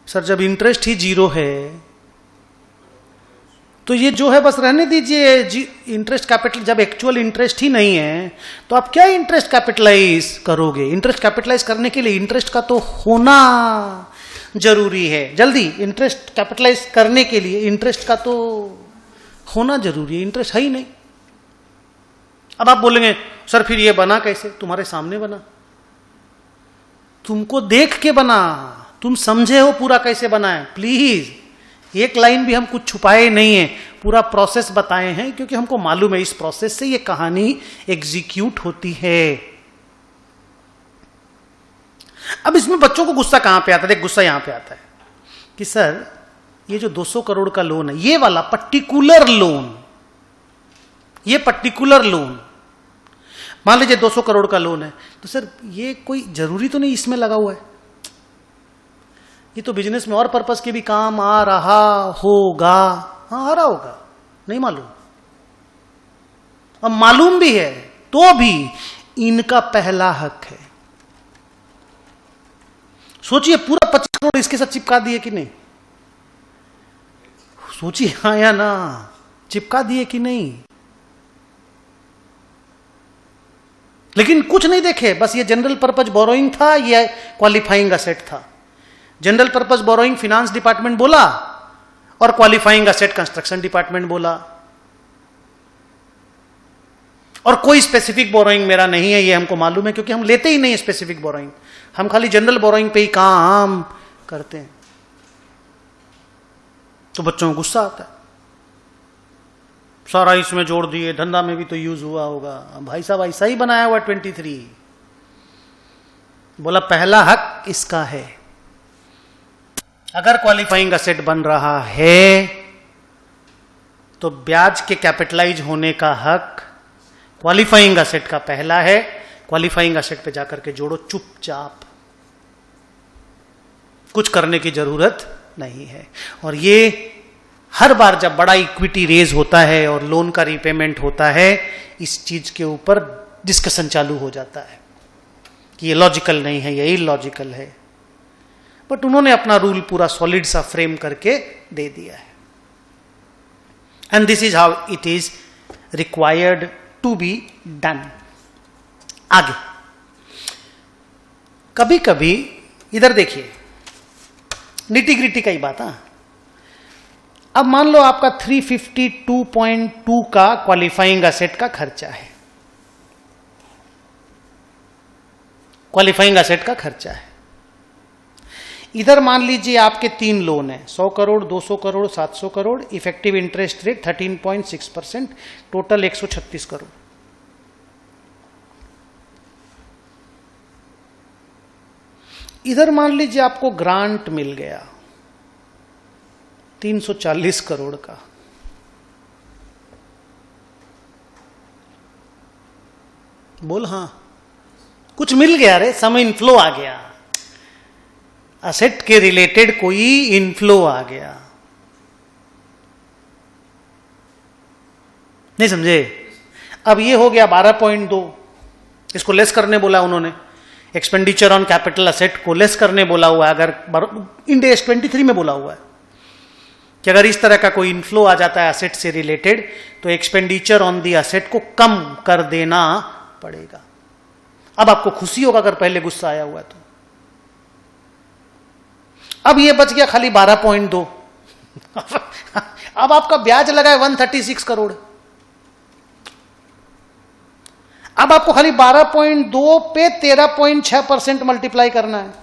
सर जब इंटरेस्ट ही जीरो है तो ये जो है बस रहने दीजिए। इंटरेस्ट कैपिटल, जब एक्चुअल इंटरेस्ट ही नहीं है तो आप क्या इंटरेस्ट कैपिटलाइज करोगे? इंटरेस्ट कैपिटलाइज करने के लिए इंटरेस्ट का तो होना जरूरी है। जल्दी, इंटरेस्ट कैपिटलाइज करने के लिए इंटरेस्ट का तो होना जरूरी है, इंटरेस्ट है ही नहीं। अब आप बोलेंगे सर फिर ये बना कैसे? तुम्हारे सामने बना, तुमको देख के बना, तुम समझे हो पूरा कैसे बना है। प्लीज एक लाइन भी हम कुछ छुपाए नहीं है, पूरा प्रोसेस बताए हैं, क्योंकि हमको मालूम है इस प्रोसेस से ये कहानी एग्जीक्यूट होती है। अब इसमें बच्चों को गुस्सा कहां पे आता है? देख गुस्सा यहां पे आता है कि सर ये जो 200 करोड़ का लोन है, ये वाला पर्टिकुलर लोन, ये पर्टिकुलर लोन, मान लीजिए 200 करोड़ का लोन है, तो सर ये कोई जरूरी तो नहीं इसमें लगा हुआ है, ये तो बिजनेस में और पर्पस के भी काम आ रहा होगा। हाँ आ रहा होगा, नहीं मालूम, अब मालूम भी है तो भी इनका पहला हक है। सोचिए पूरा 25 करोड़ इसके साथ चिपका दिए कि नहीं? सोचिए हाँ या ना, चिपका दिए कि नहीं? लेकिन कुछ नहीं देखे, बस ये जनरल पर्पज बोरोइंग था, ये क्वालिफाइंग असेट था। General purpose borrowing finance department बोला और क्वालिफाइंग असेट कंस्ट्रक्शन डिपार्टमेंट बोला। और कोई स्पेसिफिक बोरोइंग मेरा नहीं है, ये हमको मालूम है, क्योंकि हम लेते ही नहीं है स्पेसिफिक बोरोइंग, हम खाली जनरल बोरोइंग पे ही काम करते हैं। तो बच्चों को गुस्सा आता है, सारा इसमें जोड़ दिए, धंधा में भी तो यूज हुआ होगा। भाई साहब ऐसा ही बनाया हुआ 23, बोला पहला हक इसका है। अगर क्वालिफाइंग असेट बन रहा है तो ब्याज के कैपिटलाइज होने का हक क्वालिफाइंग असेट का पहला है। क्वालिफाइंग असेट पे जाकर के जोड़ो चुपचाप, कुछ करने की जरूरत नहीं है। और ये हर बार जब बड़ा इक्विटी रेज होता है और लोन का रीपेमेंट होता है, इस चीज के ऊपर डिस्कशन चालू हो जाता है कि ये लॉजिकल नहीं है, ये इलॉजिकल है। बट उन्होंने अपना रूल पूरा सॉलिड सा फ्रेम करके दे दिया है। And this is how it is required to be done. आगे कभी कभी इधर देखिए, निटी ग्रिटी का ही बात। अब मान लो आपका 352.2 का क्वालिफाइंग असेट का खर्चा है, क्वालिफाइंग असेट का खर्चा है। इधर मान लीजिए आपके 3 लोन हैं, 100 crore, 200 crore, 700 crore, effective interest rate 13.6%, total 136 crore. इधर मान लीजिए आपको ग्रांट मिल गया 340 करोड़ का। बोल हाँ, कुछ मिल गया रे, सम इनफ्लो आ गया, असेट के रिलेटेड कोई इनफ्लो आ गया। नहीं समझे? अब ये हो गया 12.2, इसको लेस करने बोला उन्होंने, एक्सपेंडिचर ऑन कैपिटल असेट को लेस करने बोला हुआ है। अगर इंड AS 23 में बोला हुआ है कि अगर इस तरह का कोई इनफ्लो आ जाता है असेट से रिलेटेड, तो एक्सपेंडिचर ऑन दी असेट को कम कर देना पड़ेगा। अब आपको खुशी होगा अगर पहले गुस्सा आया हुआ है तो। अब ये बच गया खाली 12.2 अब आपका ब्याज लगा है 136 करोड़। अब आपको खाली 12.2 पे 13.6% मल्टीप्लाई करना है।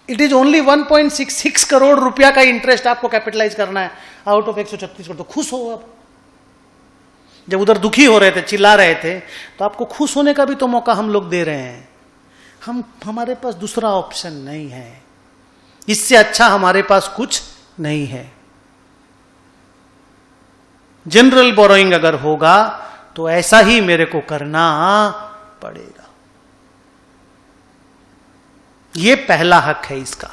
इट इज ओनली 1.66 करोड़ रुपया का इंटरेस्ट आपको कैपिटलाइज करना है आउट ऑफ 136 करोड़। तो खुश हो अब, जब उधर दुखी हो रहे थे, चिल्ला रहे थे, तो आपको खुश होने का भी तो मौका हम लोग दे रहे हैं। हमारे पास दूसरा ऑप्शन नहीं है, इससे अच्छा हमारे पास कुछ नहीं है। जनरल बोरोइंग अगर होगा तो ऐसा ही मेरे को करना पड़ेगा। ये पहला हक है इसका,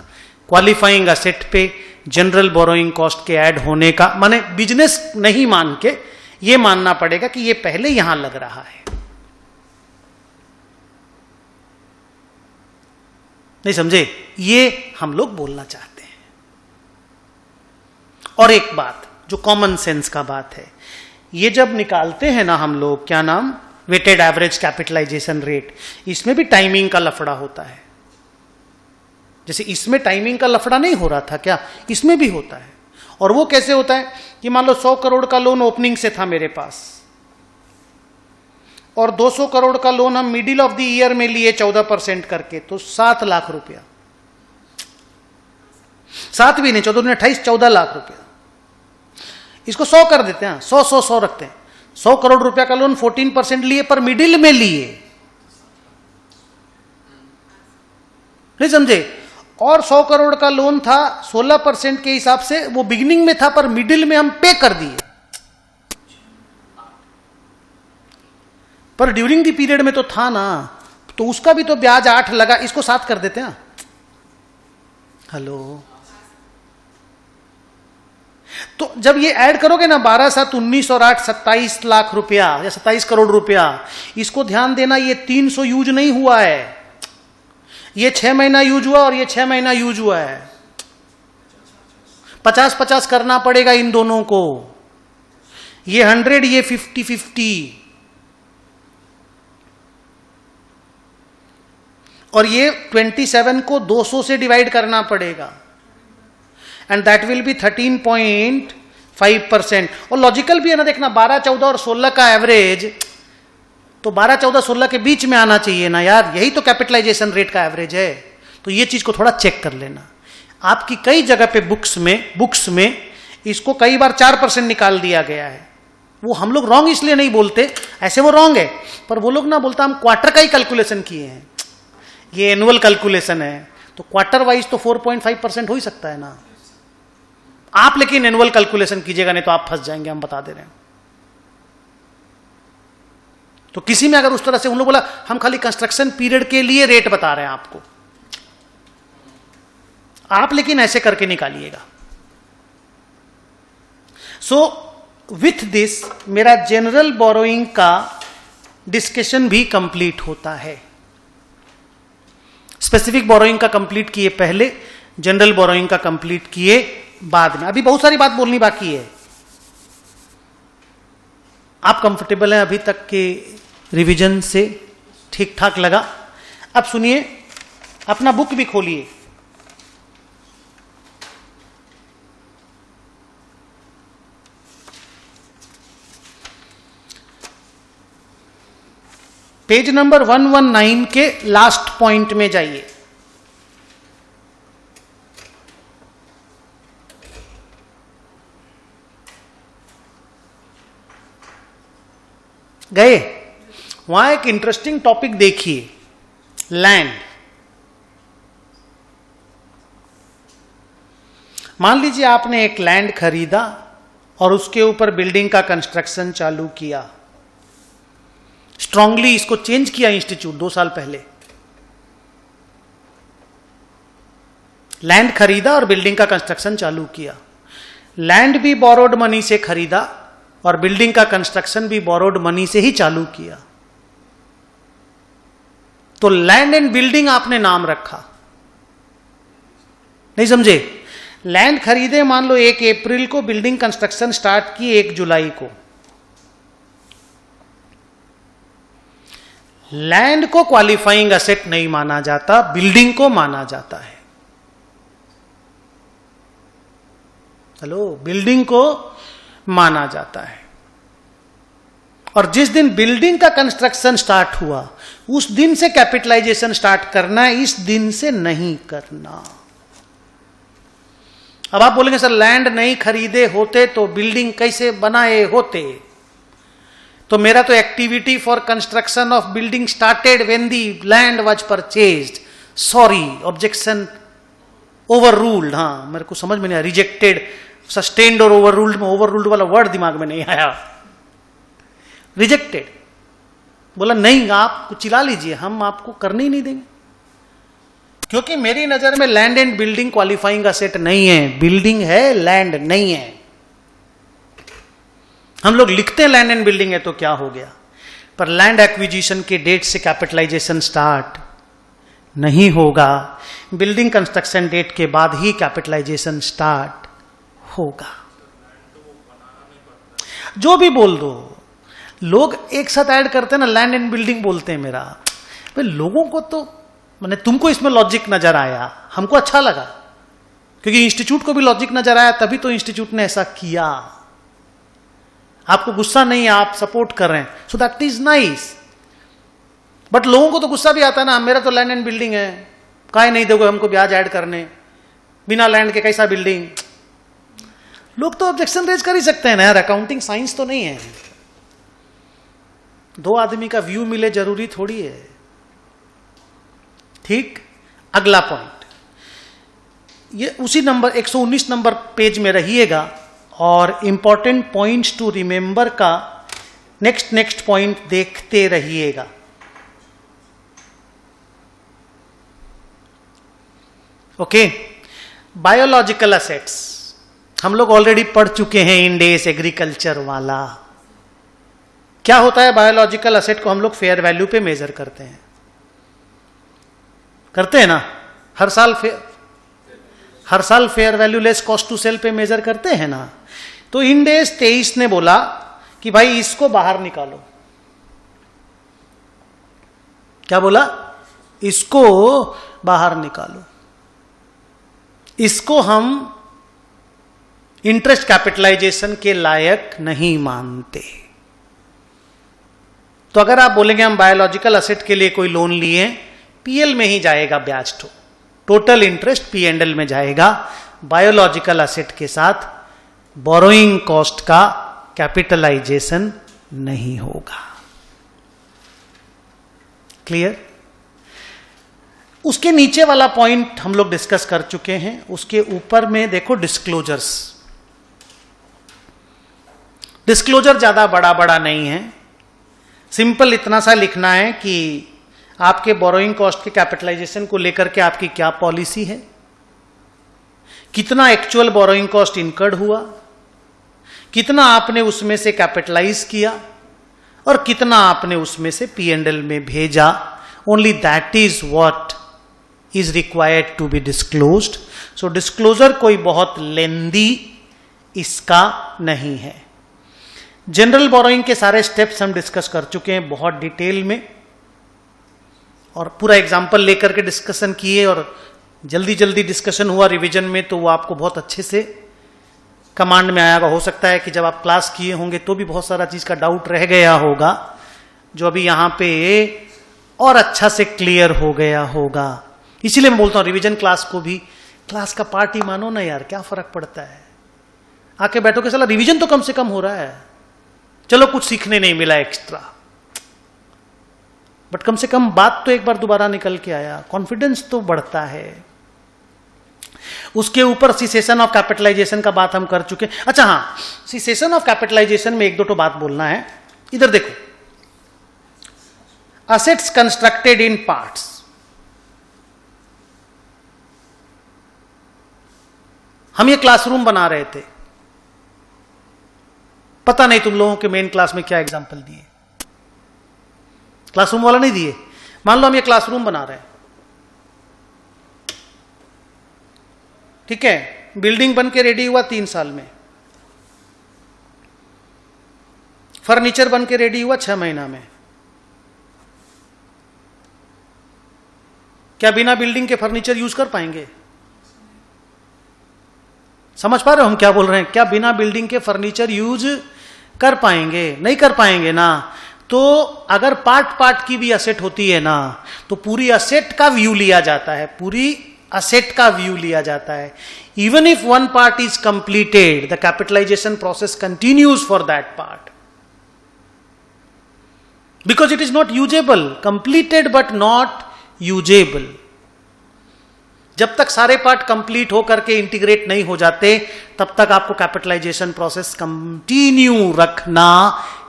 क्वालिफाइंग असेट पे जनरल बोरोइंग कॉस्ट के ऐड होने का, माने बिजनेस नहीं मान के ये मानना पड़ेगा कि ये पहले यहां लग रहा है। नहीं समझे? ये हम लोग बोलना चाहते हैं। और एक बात जो कॉमन सेंस का बात है, ये जब निकालते हैं ना हम लोग, क्या नाम, वेटेड एवरेज कैपिटलाइजेशन रेट, इसमें भी टाइमिंग का लफड़ा होता है। जैसे इसमें टाइमिंग का लफड़ा नहीं हो रहा था क्या, इसमें भी होता है। और वो कैसे होता है कि मान लो 100 करोड़ का लोन ओपनिंग से था मेरे पास, और 200 करोड़ का लोन हम मिडिल ऑफ द ईयर में लिए 14% करके, तो 7 लाख रुपया, 7 भी नहीं, 14 28, 14 लाख रुपया। इसको 100 कर देते हैं, 100 रखते हैं। 100 करोड़ रुपया का लोन 14% लिए, पर मिडिल में लिए, नहीं समझे? और 100 करोड़ का लोन था 16% के हिसाब से, वो बिगिनिंग में था पर मिडिल में हम पे कर दिए, पर ड्यूरिंग द पीरियड में तो था ना, तो उसका भी तो ब्याज 8 लगा, इसको 7 कर देते हैं। हेलो, तो जब ये ऐड करोगे ना 12, 7, 19 और 8, 27 लाख रुपया या 27 करोड़ रुपया, इसको ध्यान देना, ये 300 यूज नहीं हुआ है, ये 6 महीना यूज हुआ और ये 6 महीना यूज हुआ है। 50-50 करना पड़ेगा इन दोनों को, ये 100, ये 50-50, और ये 27 को 200 से डिवाइड करना पड़ेगा, एंड दैट विल बी 13.5%। और लॉजिकल भी है ना, देखना 12, 14 और 16 का एवरेज, तो 12, 14, 16 के बीच में आना चाहिए ना यार, यही तो कैपिटलाइजेशन रेट का एवरेज है। तो ये चीज को थोड़ा चेक कर लेना। आपकी कई जगह पे बुक्स में इसको कई बार 4% निकाल दिया गया है। वो हम लोग रॉन्ग इसलिए नहीं बोलते, ऐसे वो रॉन्ग है, पर वो लोग ना बोलता हम क्वार्टर का ही कैलकुलेशन किए हैं, ये एनुअल कैलकुलेशन है, तो क्वार्टर वाइज तो 4.5% हो ही सकता है ना। आप लेकिन एनुअल कैलकुलेशन कीजिएगा, नहीं तो आप फंस जाएंगे, हम बता दे रहे हैं। तो किसी में अगर उस तरह से उन लोग बोला हम खाली कंस्ट्रक्शन पीरियड के लिए रेट बता रहे हैं आपको, आप लेकिन ऐसे करके निकालिएगा। सो विथ दिस मेरा जनरल बोरोइंग का डिस्कशन भी कंप्लीट होता है। स्पेसिफिक बोरोइंग का कंप्लीट किए पहले, जनरल बोरोइंग का कंप्लीट किए बाद में। अभी बहुत सारी बात बोलनी बाकी है। आप कंफर्टेबल हैं अभी तक के रिवीजन से? ठीक ठाक लगा? अब सुनिए, अपना बुक भी खोलिए। पेज नंबर 119 के लास्ट पॉइंट में जाइए। गए? वहां एक इंटरेस्टिंग टॉपिक देखिए, लैंड। मान लीजिए आपने एक लैंड खरीदा और उसके ऊपर बिल्डिंग का कंस्ट्रक्शन चालू किया। स्ट्रांगली इसको चेंज किया इंस्टीट्यूट 2 साल पहले। लैंड खरीदा और बिल्डिंग का कंस्ट्रक्शन चालू किया। लैंड भी बोरोड मनी से खरीदा और बिल्डिंग का कंस्ट्रक्शन भी बोरोड मनी से ही चालू किया। तो लैंड एंड बिल्डिंग आपने नाम रखा। नहीं समझे? लैंड खरीदे मान लो 1 अप्रैल को, बिल्डिंग कंस्ट्रक्शन स्टार्ट की 1 जुलाई को। लैंड को क्वालिफाइंग असेट नहीं माना जाता, बिल्डिंग को माना जाता है। हेलो, बिल्डिंग को माना जाता है। और जिस दिन बिल्डिंग का कंस्ट्रक्शन स्टार्ट हुआ उस दिन से कैपिटलाइजेशन स्टार्ट करना है, इस दिन से नहीं करना। अब आप बोलेंगे सर लैंड नहीं खरीदे होते तो बिल्डिंग कैसे बनाए होते? तो मेरा तो activity for construction of building started when the land was purchased. Sorry, objection over ruled. हाँ, मेरे को समझ में नहीं आया। रिजेक्टेड, सस्टेन्ड और ओवर रूल्ड में ओवर रूल्ड वाला वर्ड दिमाग में नहीं आया। रिजेक्टेड बोला नहीं, आप चिल्ला लीजिए, हम आपको करने ही नहीं देंगे। क्योंकि मेरी नजर में land and building qualifying asset नहीं है। बिल्डिंग है, लैंड नहीं है। हम लोग लिखते हैं लैंड एंड बिल्डिंग है तो क्या हो गया, पर लैंड एक्विजिशन के डेट से कैपिटलाइजेशन स्टार्ट नहीं होगा। बिल्डिंग कंस्ट्रक्शन डेट के बाद ही कैपिटलाइजेशन स्टार्ट होगा। जो भी बोल दो, लोग एक साथ ऐड करते हैं ना, लैंड एंड बिल्डिंग बोलते हैं। मेरा भाई लोगों को तो मैंने, तुमको इसमें लॉजिक नजर आया, हमको अच्छा लगा, क्योंकि इंस्टीट्यूट को भी लॉजिक नजर आया, तभी तो इंस्टीट्यूट ने ऐसा किया। आपको गुस्सा नहीं है, आप सपोर्ट कर रहे हैं, so that is nice. But लोगों को तो गुस्सा भी आता है ना, मेरा तो लैंड एंड बिल्डिंग है, काहे नहीं दोगे हमको ब्याज ऐड करने, बिना लैंड के कैसा बिल्डिंग। लोग तो ऑब्जेक्शन रेज कर ही सकते हैं ना यार, अकाउंटिंग साइंस तो नहीं है। 2 आदमी का व्यू मिले जरूरी थोड़ी है। ठीक, अगला पॉइंट, ये उसी नंबर 119 नंबर पेज में रहिएगा और इंपॉर्टेंट पॉइंट्स टू रिमेंबर का नेक्स्ट पॉइंट देखते रहिएगा। ओके, बायोलॉजिकल असेट्स हम लोग ऑलरेडी पढ़ चुके हैं, इंडेस एग्रीकल्चर वाला। क्या होता है बायोलॉजिकल असेट को हम लोग फेयर वैल्यू पे मेजर करते हैं, करते हैं ना, हर साल fair value less cost to sell पे मेजर करते हैं ना। तो इंडेस 23 ने बोला कि भाई इसको बाहर निकालो। क्या बोला? इसको बाहर निकालो। इसको हम इंटरेस्ट कैपिटलाइजेशन के लायक नहीं मानते। तो अगर आप बोलेंगे हम बायोलॉजिकल असेट के लिए कोई लोन लिए, पीएल में ही जाएगा ब्याज, टोटल इंटरेस्ट पीएनएल में जाएगा, बायोलॉजिकल असेट के साथ बोरोइंग कॉस्ट का कैपिटलाइजेशन नहीं होगा। क्लियर? उसके नीचे वाला पॉइंट हम लोग डिस्कस कर चुके हैं। उसके ऊपर में देखो डिस्क्लोजर्स। डिस्क्लोजर ज्यादा बड़ा नहीं है, सिंपल इतना सा लिखना है कि आपके बोरोइंग कॉस्ट के कैपिटलाइजेशन को लेकर के आपकी क्या पॉलिसी है, कितना एक्चुअल बोरोइंग कॉस्ट इनकर्ड हुआ, कितना आपने उसमें से कैपिटलाइज किया और कितना आपने उसमें से P&L में भेजा. Only that is what is required to be disclosed. So disclosure कोई बहुत लेंदी इसका नहीं है. जनरल बोरोइंग के सारे स्टेप्स हम डिस्कस कर चुके हैं बहुत डिटेल में, और पूरा एग्जाम्पल लेकर के डिस्कशन किए, और जल्दी जल्दी डिस्कशन हुआ रिवीजन में, तो वो आपको बहुत अच्छे से कमांड में आया. हो सकता है कि जब आप क्लास किए होंगे तो भी बहुत सारा चीज का डाउट रह गया होगा, जो अभी यहां पे और अच्छा से क्लियर हो गया होगा. इसीलिए मैं बोलता हूं रिवीजन क्लास को भी क्लास का पार्ट ही मानो ना यार, क्या फर्क पड़ता है. आके बैठो के साला रिवीजन तो कम से कम हो रहा है, चलो कुछ सीखने नहीं मिला एक्स्ट्रा, बट कम से कम बात तो एक बार दोबारा निकल के आया, कॉन्फिडेंस तो बढ़ता है. उसके ऊपर सीसेशन ऑफ कैपिटलाइजेशन का बात हम कर चुके. अच्छा हां, सीसेशन ऑफ कैपिटलाइजेशन में एक दो तो बात बोलना है. इधर देखो, असेट्स कंस्ट्रक्टेड इन पार्ट्स. हम ये क्लासरूम बना रहे थे, पता नहीं तुम लोगों के मेन क्लास में क्या एग्जाम्पल दिए, क्लासरूम वाला नहीं दिए. मान लो हम ये क्लासरूम बना रहे हैं, ठीक है, बिल्डिंग बन के रेडी हुआ 3 साल में, फर्नीचर बन के रेडी हुआ 6 महीना में. क्या बिना बिल्डिंग के फर्नीचर यूज कर पाएंगे? समझ पा रहे हो हम क्या बोल रहे हैं? क्या बिना बिल्डिंग के फर्नीचर यूज कर पाएंगे? नहीं कर पाएंगे ना. तो अगर पार्ट पार्ट की भी असेट होती है ना, तो पूरी असेट का व्यू लिया जाता है, पूरी असेट का व्यू लिया जाता है. Even if one part is completed, the capitalization process continues for that part, because it is not usable. Completed but not usable. जब तक सारे पार्ट कंप्लीट होकर के इंटीग्रेट नहीं हो जाते, तब तक आपको कैपिटलाइजेशन प्रोसेस कंटिन्यू रखना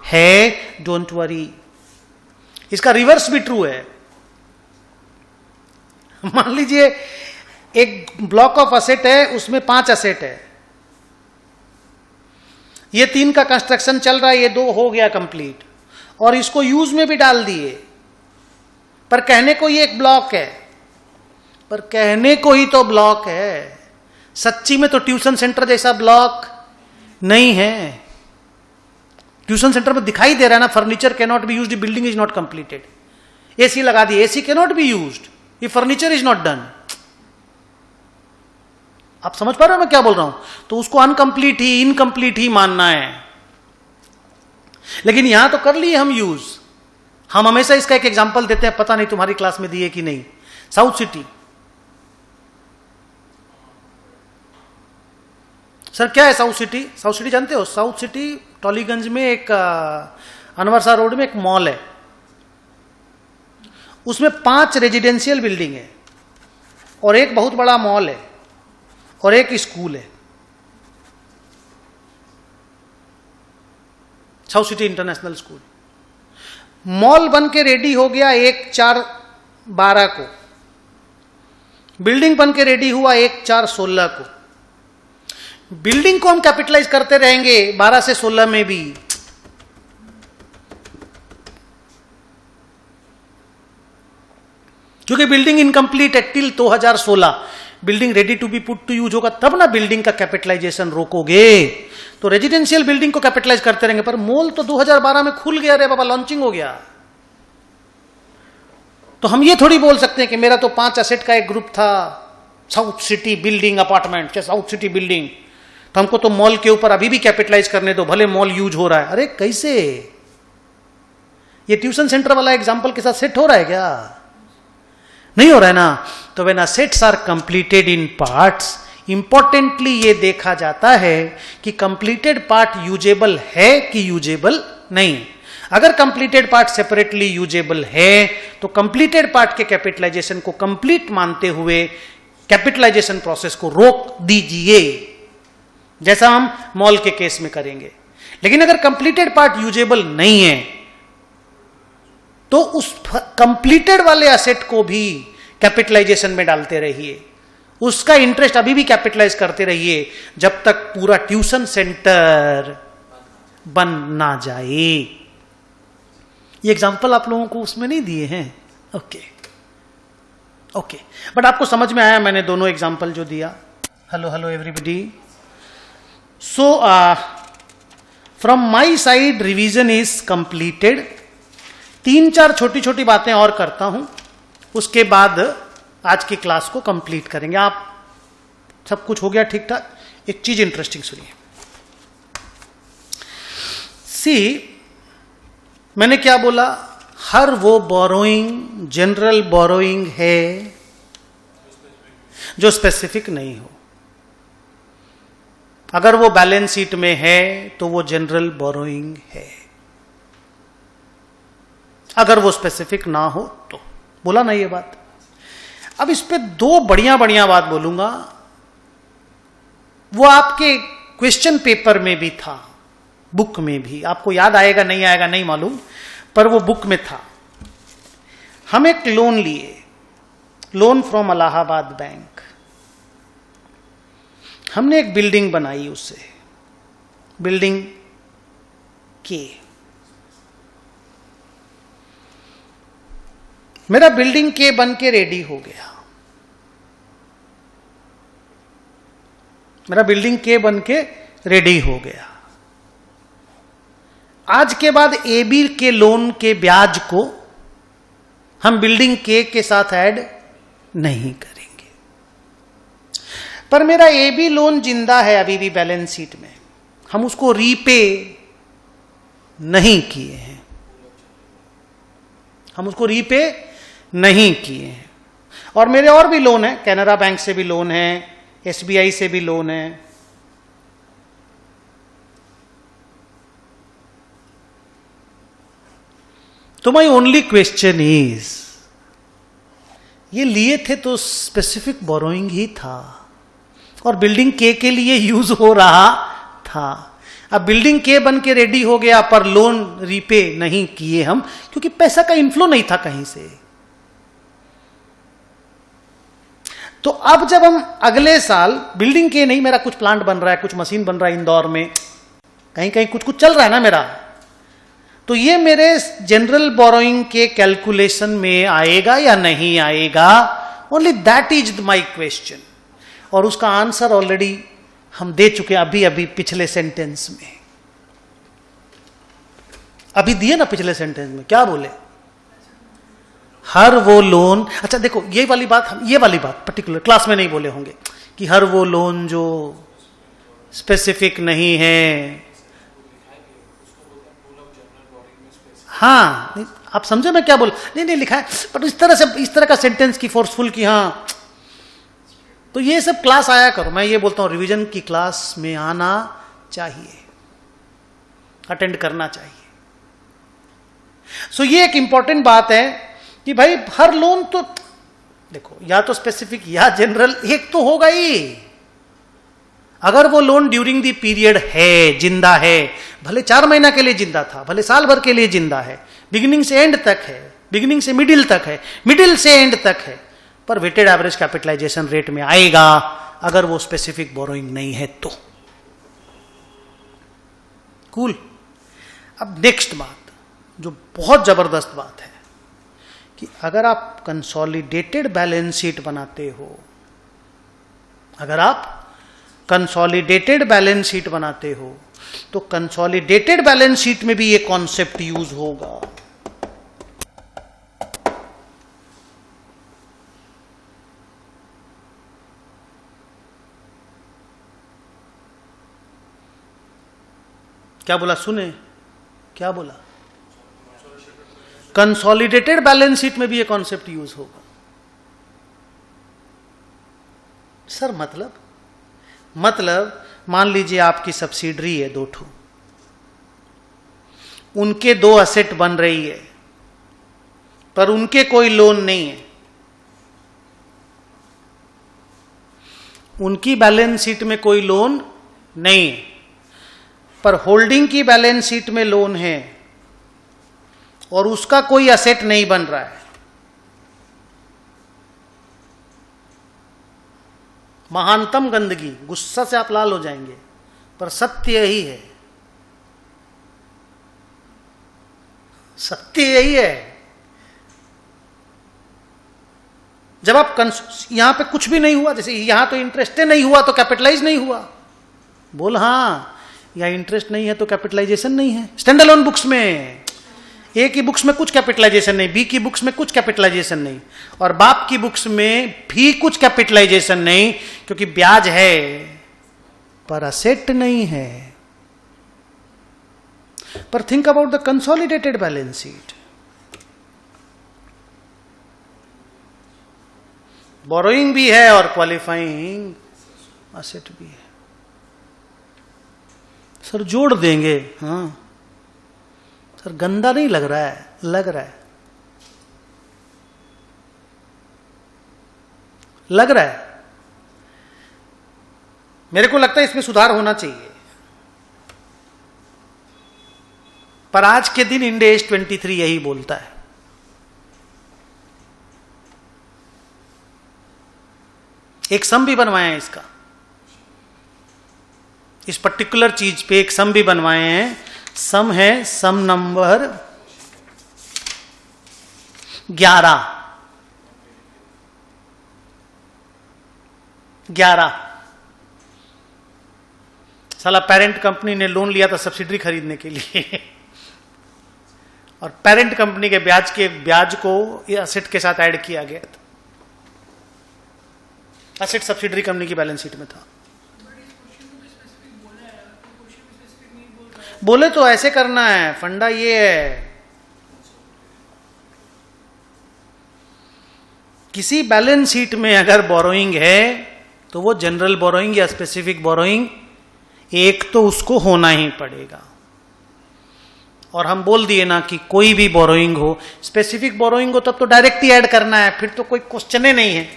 है. Don't worry. इसका रिवर्स भी ट्रू है. मान लीजिए एक ब्लॉक ऑफ असेट है, उसमें 5 असेट है, ये 3 का कंस्ट्रक्शन चल रहा है, ये 2 हो गया कंप्लीट, और इसको यूज में भी डाल दिए, पर कहने को ये एक ब्लॉक है, पर कहने को ही तो ब्लॉक है, सच्ची में तो ट्यूशन सेंटर जैसा ब्लॉक नहीं है. ट्यूशन सेंटर में दिखाई दे रहा है ना, furniture can not be used, building is not completed. AC लगा दी, AC can not be used, ये फर्नीचर इज नॉट डन. आप समझ पा रहे हो मैं क्या बोल रहा हूं? तो उसको अनकंप्लीट ही, इनकंप्लीट ही मानना है. लेकिन यहां तो कर लिए हम यूज. हम हमेशा इसका एक एग्जांपल देते हैं, पता नहीं तुम्हारी क्लास में दिए कि नहीं. South city. सर क्या है साउथ सिटी? साउथ सिटी जानते हो? साउथ सिटी टॉलीगंज में एक अनवर शाह रोड में एक मॉल है, उसमें 5 रेजिडेंशियल बिल्डिंग है, और एक बहुत बड़ा मॉल है, और एक स्कूल है. South city international school. Mall बन के रेडी हो गया 1/4/12 को, बिल्डिंग बन के रेडी हुआ 1/4/16 को. बिल्डिंग को हम कैपिटलाइज करते रहेंगे 12 से 16 में भी, क्योंकि बिल्डिंग इनकम्प्लीट है till 2016. Building ready to be put to use होगा तब ना बिल्डिंग का कैपिटलाइजेशन रोकोगे. तो रेजिडेंशियल बिल्डिंग को कैपिटलाइज करते रहेंगे, पर मॉल तो 2012 में खुल गया रे बाबा, लॉन्चिंग हो गया. तो हम ये थोड़ी बोल सकते हैं कि मेरा तो 5 असेट का एक ग्रुप था, साउथ सिटी बिल्डिंग अपार्टमेंट या साउथ सिटी बिल्डिंग, तो हमको तो मॉल के ऊपर अभी भी कैपिटलाइज करने दो, भले मॉल यूज हो रहा है. अरे कैसे? ये ट्यूशन सेंटर वाला एग्जांपल के साथ सेट हो रहा है क्या? नहीं हो रहा है ना. तो when assets are completed in parts, importantly ये देखा जाता है कि कंप्लीटेड पार्ट यूजेबल है कि यूजेबल नहीं. अगर कंप्लीटेड पार्ट सेपरेटली यूजेबल है, तो कंप्लीटेड पार्ट के कैपिटलाइजेशन को कंप्लीट मानते हुए कैपिटलाइजेशन प्रोसेस को रोक दीजिए, जैसा हम मॉल के केस में करेंगे. लेकिन अगर कंप्लीटेड पार्ट यूजेबल नहीं है, तो उस कंप्लीटेड वाले असेट को भी कैपिटलाइजेशन में डालते रहिए. उसका इंटरेस्ट अभी भी कैपिटलाइज करते रहिए जब तक पूरा ट्यूशन सेंटर बन ना जाए। ये एग्जांपल आप लोगों को उसमें नहीं दिए हैं, ओके ओके, बट आपको समझ में आया मैंने दोनों एग्जांपल जो दिया। Hello hello everybody. So from my side revision is completed. 3-4 छोटी छोटी बातें और करता हूं, उसके बाद आज की क्लास को कंप्लीट करेंगे। आप सब कुछ हो गया ठीक ठाक? एक चीज इंटरेस्टिंग सुनिए। सी, मैंने क्या बोला? हर वो बोरोइंग जनरल बोरोइंग है जो स्पेसिफिक नहीं हो। अगर वो बैलेंस शीट में है तो वो जनरल बोरोइंग है, अगर वो स्पेसिफिक ना हो तो। बोला ना ये बात? अब इस पे 2 बढ़िया बढ़िया बात बोलूंगा। वो आपके क्वेश्चन पेपर में भी था, बुक में भी। आपको याद आएगा नहीं आएगा नहीं मालूम, पर वो बुक में था। हम एक लोन लिए, लोन फ्रॉम इलाहाबाद बैंक। हमने एक बिल्डिंग बनाई उससे, बिल्डिंग के। मेरा बिल्डिंग के बन के रेडी हो गया। मेरा बिल्डिंग के बन के रेडी हो गया। आज के बाद एबी के लोन के ब्याज को हम बिल्डिंग के साथ ऐड नहीं करेंगे। पर मेरा एबी लोन जिंदा है अभी भी बैलेंस शीट में, हम उसको रीपे नहीं किए हैं। हम उसको रीपे नहीं किए हैं। और मेरे और भी लोन है, कैनरा बैंक से भी लोन है, एसबीआई से भी लोन है। तो माई ओनली क्वेश्चन इज, ये लिए थे तो स्पेसिफिक बोरोइंग ही था और बिल्डिंग के लिए यूज हो रहा था। अब बिल्डिंग के बन के रेडी हो गया पर लोन रीपे नहीं किए हम, क्योंकि पैसा का इनफ्लो नहीं था कहीं से। तो अब जब हम अगले साल, बिल्डिंग के नहीं, मेरा कुछ प्लांट बन रहा है, कुछ मशीन बन रहा है इंदौर में, कहीं कहीं कुछ कुछ चल रहा है ना मेरा, तो ये मेरे जनरल बोरोइंग के कैलकुलेशन में आएगा या नहीं आएगा? Only that is my question. और उसका आंसर ऑलरेडी हम दे चुके हैं अभी अभी पिछले सेंटेंस में। अभी दिए ना पिछले सेंटेंस में, क्या बोले? हर वो लोन, अच्छा देखो ये वाली बात पर्टिकुलर क्लास में नहीं बोले होंगे कि हर वो लोन जो स्पेसिफिक नहीं है। हाँ, आप समझे मैं क्या बोल? नहीं लिखा है, बट इस तरह का सेंटेंस की फोर्सफुल की, हाँ। तो ये सब क्लास आया करो। मैं ये बोलता हूं रिवीजन की क्लास में आना चाहिए, अटेंड करना चाहिए। सो ये एक इंपॉर्टेंट बात है कि भाई हर लोन तो देखो, या तो स्पेसिफिक या जनरल, एक तो होगा ही। अगर वो लोन ड्यूरिंग द पीरियड है, जिंदा है, भले 4 महीना के लिए जिंदा था, भले साल भर के लिए जिंदा है, बिगिनिंग से एंड तक है, बिगिनिंग से मिडिल तक है, मिडिल से एंड तक है, पर वेटेड एवरेज कैपिटलाइजेशन रेट में आएगा अगर वो स्पेसिफिक बोरोइंग नहीं है तो। कूल। अब नेक्स्ट बात जो बहुत जबरदस्त बात है कि अगर आप कंसोलिडेटेड बैलेंस शीट बनाते हो, अगर आप कंसोलिडेटेड बैलेंस शीट बनाते हो तो कंसोलिडेटेड बैलेंस शीट में भी ये कॉन्सेप्ट यूज होगा। क्या बोला? सुने क्या बोला? कंसोलिडेटेड बैलेंस शीट में भी ये कॉन्सेप्ट यूज होगा। सर मतलब मान लीजिए आपकी सब्सिडरी है 2 ठो, उनके 2 असेट बन रही है पर उनके कोई लोन नहीं है। उनकी बैलेंस शीट में कोई लोन नहीं है, पर होल्डिंग की बैलेंस शीट में लोन है और उसका कोई असेट नहीं बन रहा है। महानतम गंदगी, गुस्सा से आप लाल हो जाएंगे, पर सत्य यही है, सत्य यही है। जब आप यहां पे कुछ भी नहीं हुआ, जैसे यहां तो इंटरेस्ट नहीं हुआ तो कैपिटलाइज नहीं हुआ, बोल हाँ, यहां इंटरेस्ट नहीं है तो कैपिटलाइजेशन नहीं है। स्टैंड अलोन बुक्स में ए की बुक्स में कुछ कैपिटलाइजेशन नहीं, बी की बुक्स में कुछ कैपिटलाइजेशन नहीं, और बाप की बुक्स में भी कुछ कैपिटलाइजेशन नहीं, क्योंकि ब्याज है पर असेट नहीं है। पर think about the consolidated balance sheet, borrowing भी है और क्वालिफाइंग असेट भी है। सर जोड़ देंगे, हाँ सर गंदा नहीं लग रहा है, लग रहा है, लग रहा है। मेरे को लगता है इसमें सुधार होना चाहिए, पर आज के दिन इंड एज 23 यही बोलता है। एक सम भी बनवाए हैं इसका, इस पर्टिकुलर चीज पे एक सम भी बनवाए हैं। सम है सम नंबर 11। साला पेरेंट कंपनी ने लोन लिया था सब्सिडरी खरीदने के लिए और पेरेंट कंपनी के ब्याज को एसेट के साथ ऐड किया गया था। एसेट सब्सिडरी कंपनी की बैलेंस शीट में था। बोले तो ऐसे करना है, फंडा ये है, किसी बैलेंस शीट में अगर बोरोइंग है तो वो जनरल बोरोइंग या स्पेसिफिक बोरोइंग एक तो उसको होना ही पड़ेगा। और हम बोल दिए ना कि कोई भी बोरोइंग हो, स्पेसिफिक बोरोइंग हो तब तो डायरेक्ट ही ऐड करना है, फिर तो कोई क्वेश्चन ही नहीं है।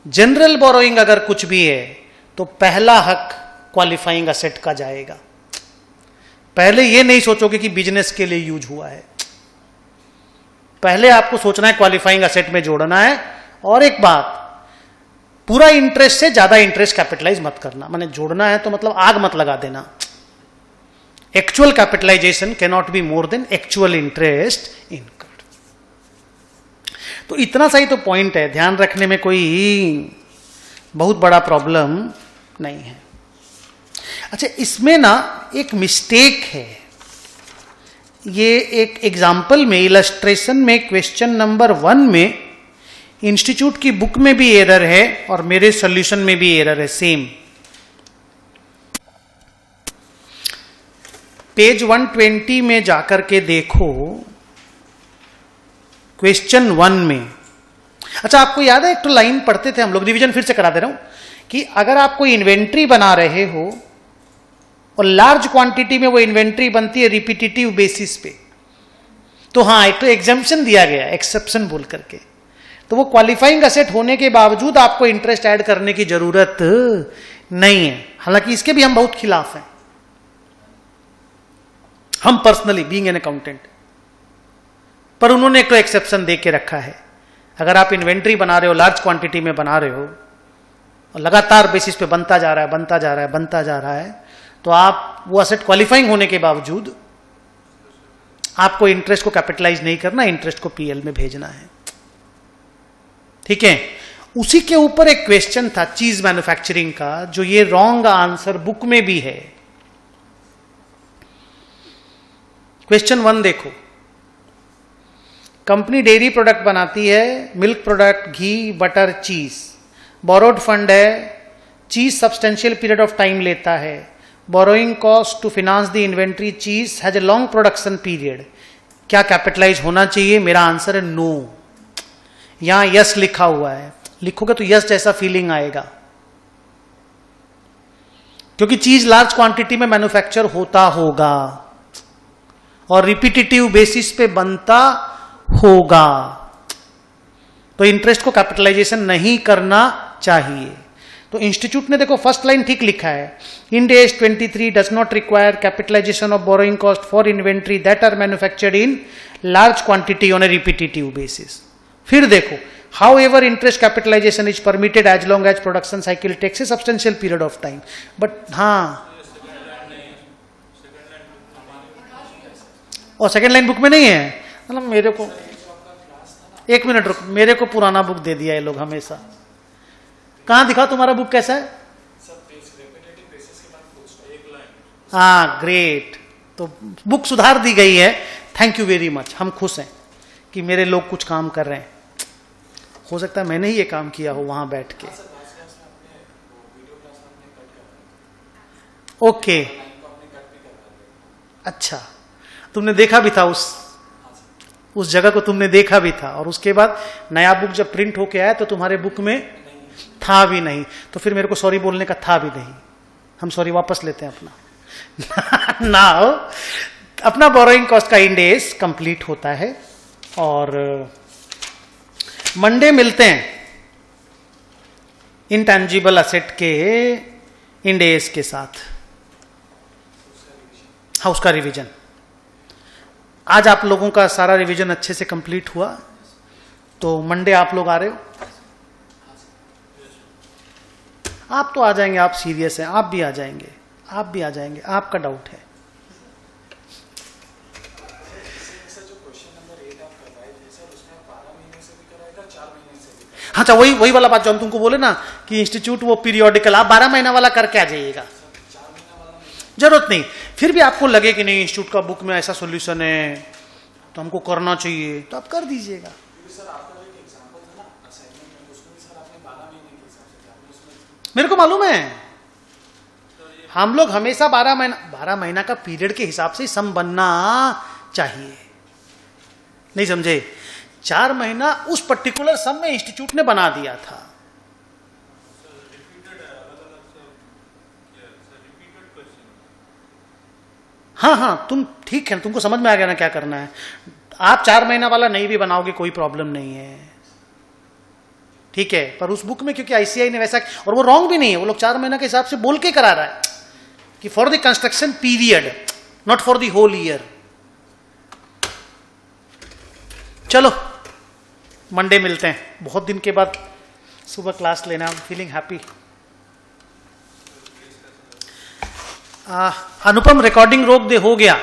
जनरल बोरोइंग अगर कुछ भी है तो पहला हक क्वालिफाइंग असेट का जाएगा। पहले ये नहीं सोचोगे कि बिजनेस के लिए यूज हुआ है, पहले आपको सोचना है क्वालिफाइंग असेट में जोड़ना है। और एक बात, पूरा इंटरेस्ट से ज्यादा इंटरेस्ट कैपिटलाइज मत करना, माने जोड़ना है तो मतलब आग मत लगा देना। Actual capitalization can not be more than actual interest incurred. तो इतना सा ही तो पॉइंट है, ध्यान रखने में कोई बहुत बड़ा प्रॉब्लम नहीं है। अच्छा, इसमें ना एक मिस्टेक है, ये एक एग्जाम्पल में, इलस्ट्रेशन में, क्वेश्चन नंबर 1 में इंस्टीट्यूट की बुक में भी एरर है और मेरे सॉल्यूशन में भी एरर है सेम। पेज 120 में जाकर के देखो, क्वेश्चन 1 में। अच्छा, आपको याद है एक तो लाइन पढ़ते थे हम लोग, रिवीजन फिर से करा दे रहा हूं, कि अगर आप कोई इन्वेंट्री बना रहे हो और लार्ज क्वांटिटी में वो इन्वेंट्री बनती है रिपीटेटिव बेसिस पे, तो हाँ एक तो एग्जम्पशन दिया गया, एक्सेप्शन बोल करके, तो वो क्वालिफाइंग असेट होने के बावजूद आपको इंटरेस्ट ऐड करने की जरूरत नहीं है। हालांकि इसके भी हम बहुत खिलाफ हैं, हम पर्सनली बीइंग एन अकाउंटेंट, पर उन्होंने एक तो एक्सेप्शन दे के रखा है। अगर आप इन्वेंट्री बना रहे हो, लार्ज क्वांटिटी में बना रहे हो और लगातार बेसिस पे बनता जा रहा है, बनता जा रहा है, बनता जा रहा है, तो आप वो असेट क्वालिफाइंग होने के बावजूद आपको इंटरेस्ट को कैपिटलाइज नहीं करना, इंटरेस्ट को पीएल में भेजना है। ठीक है, उसी के ऊपर एक क्वेश्चन था चीज मैन्युफैक्चरिंग का, जो ये रॉन्ग आंसर बुक में भी है। क्वेश्चन 1 देखो, कंपनी डेयरी प्रोडक्ट बनाती है, मिल्क प्रोडक्ट, घी, बटर, चीज। बोरोड फंड है, cheese substantial period of time लेता है। Borrowing cost to finance the inventory, cheese has a long production period. क्या कैपिटलाइज होना चाहिए? मेरा आंसर है नो। यहां यस लिखा हुआ है, लिखोगे तो यस जैसा फीलिंग आएगा, क्योंकि चीज लार्ज क्वांटिटी में मैन्युफैक्चर होता होगा और रिपीटेटिव बेसिस पे बनता होगा, तो इंटरेस्ट को कैपिटलाइजेशन नहीं करना चाहिए। तो इंस्टीट्यूट ने देखो फर्स्ट लाइन ठीक लिखा है, Ind AS 23 does not require capitalization of borrowing cost for inventory that are manufactured in large quantity on a repetitive basis. फिर देखो However, interest capitalization is permitted as long as production cycle takes a substantial period of time. But हाँ, और सेकेंड लाइन बुक में नहीं है। मतलब मेरे को एक मिनट रुक, मेरे को पुराना बुक दे दिया ये लोग हमेशा। कहाँ दिखा तुम्हारा बुक कैसा है? हाँ ग्रेट, तो बुक सुधार दी गई है, थैंक यू वेरी मच। हम खुश हैं कि मेरे लोग कुछ काम कर रहे हैं। हो सकता है मैंने ही ये काम किया हो वहां बैठ के। ओके, अच्छा, तुमने देखा भी था उस जगह को, तुमने देखा भी था, और उसके बाद नया बुक जब प्रिंट होके आया तो तुम्हारे बुक में था भी नहीं, तो फिर मेरे को सॉरी बोलने का था भी नहीं। हम सॉरी वापस लेते हैं अपना। नाउ अपना बोरोइंग कॉस्ट का इंडेस कंप्लीट होता है और मंडे मिलते हैं इंटेंजिबल असेट के इंडेस के साथ। हाँ, उसका रिवीजन। आज आप लोगों का सारा रिवीजन अच्छे से कंप्लीट हुआ, तो मंडे आप लोग आ रहे हो? आप तो आ जाएंगे, आप सीरियस हैं, आप भी आ जाएंगे, आप भी आ जाएंगे, आपका डाउट है। अच्छा, वही वाला बात जो हम तुमको बोले ना कि इंस्टीट्यूट वो पीरियोडिकल, आप 12 महीना वाला करके आ जाइएगा, जरूरत नहीं। फिर भी आपको लगे कि नहीं इंस्टीट्यूट का बुक में ऐसा सॉल्यूशन है तो हमको करना चाहिए, तो आप कर दीजिएगा। मेरे को मालूम है, हम लोग हमेशा 12 महीना का पीरियड के हिसाब से सम बनना चाहिए, नहीं समझे? 4 महीना उस पर्टिकुलर सम में इंस्टीट्यूट ने बना दिया था। हाँ, तुम ठीक है, तुमको समझ में आ गया ना क्या करना है। आप 4 महीना वाला नहीं भी बनाओगे कोई प्रॉब्लम नहीं है, ठीक है। पर उस बुक में क्योंकि आईसीआई ने वैसा, और वो रॉन्ग भी नहीं है, वो लोग 4 महीना के हिसाब से बोल के करा रहा है कि for the construction period, not for the whole year. चलो मंडे मिलते हैं, बहुत दिन के बाद सुबह क्लास लेना, I am feeling happy. Anupam recording रोक दे, हो गया।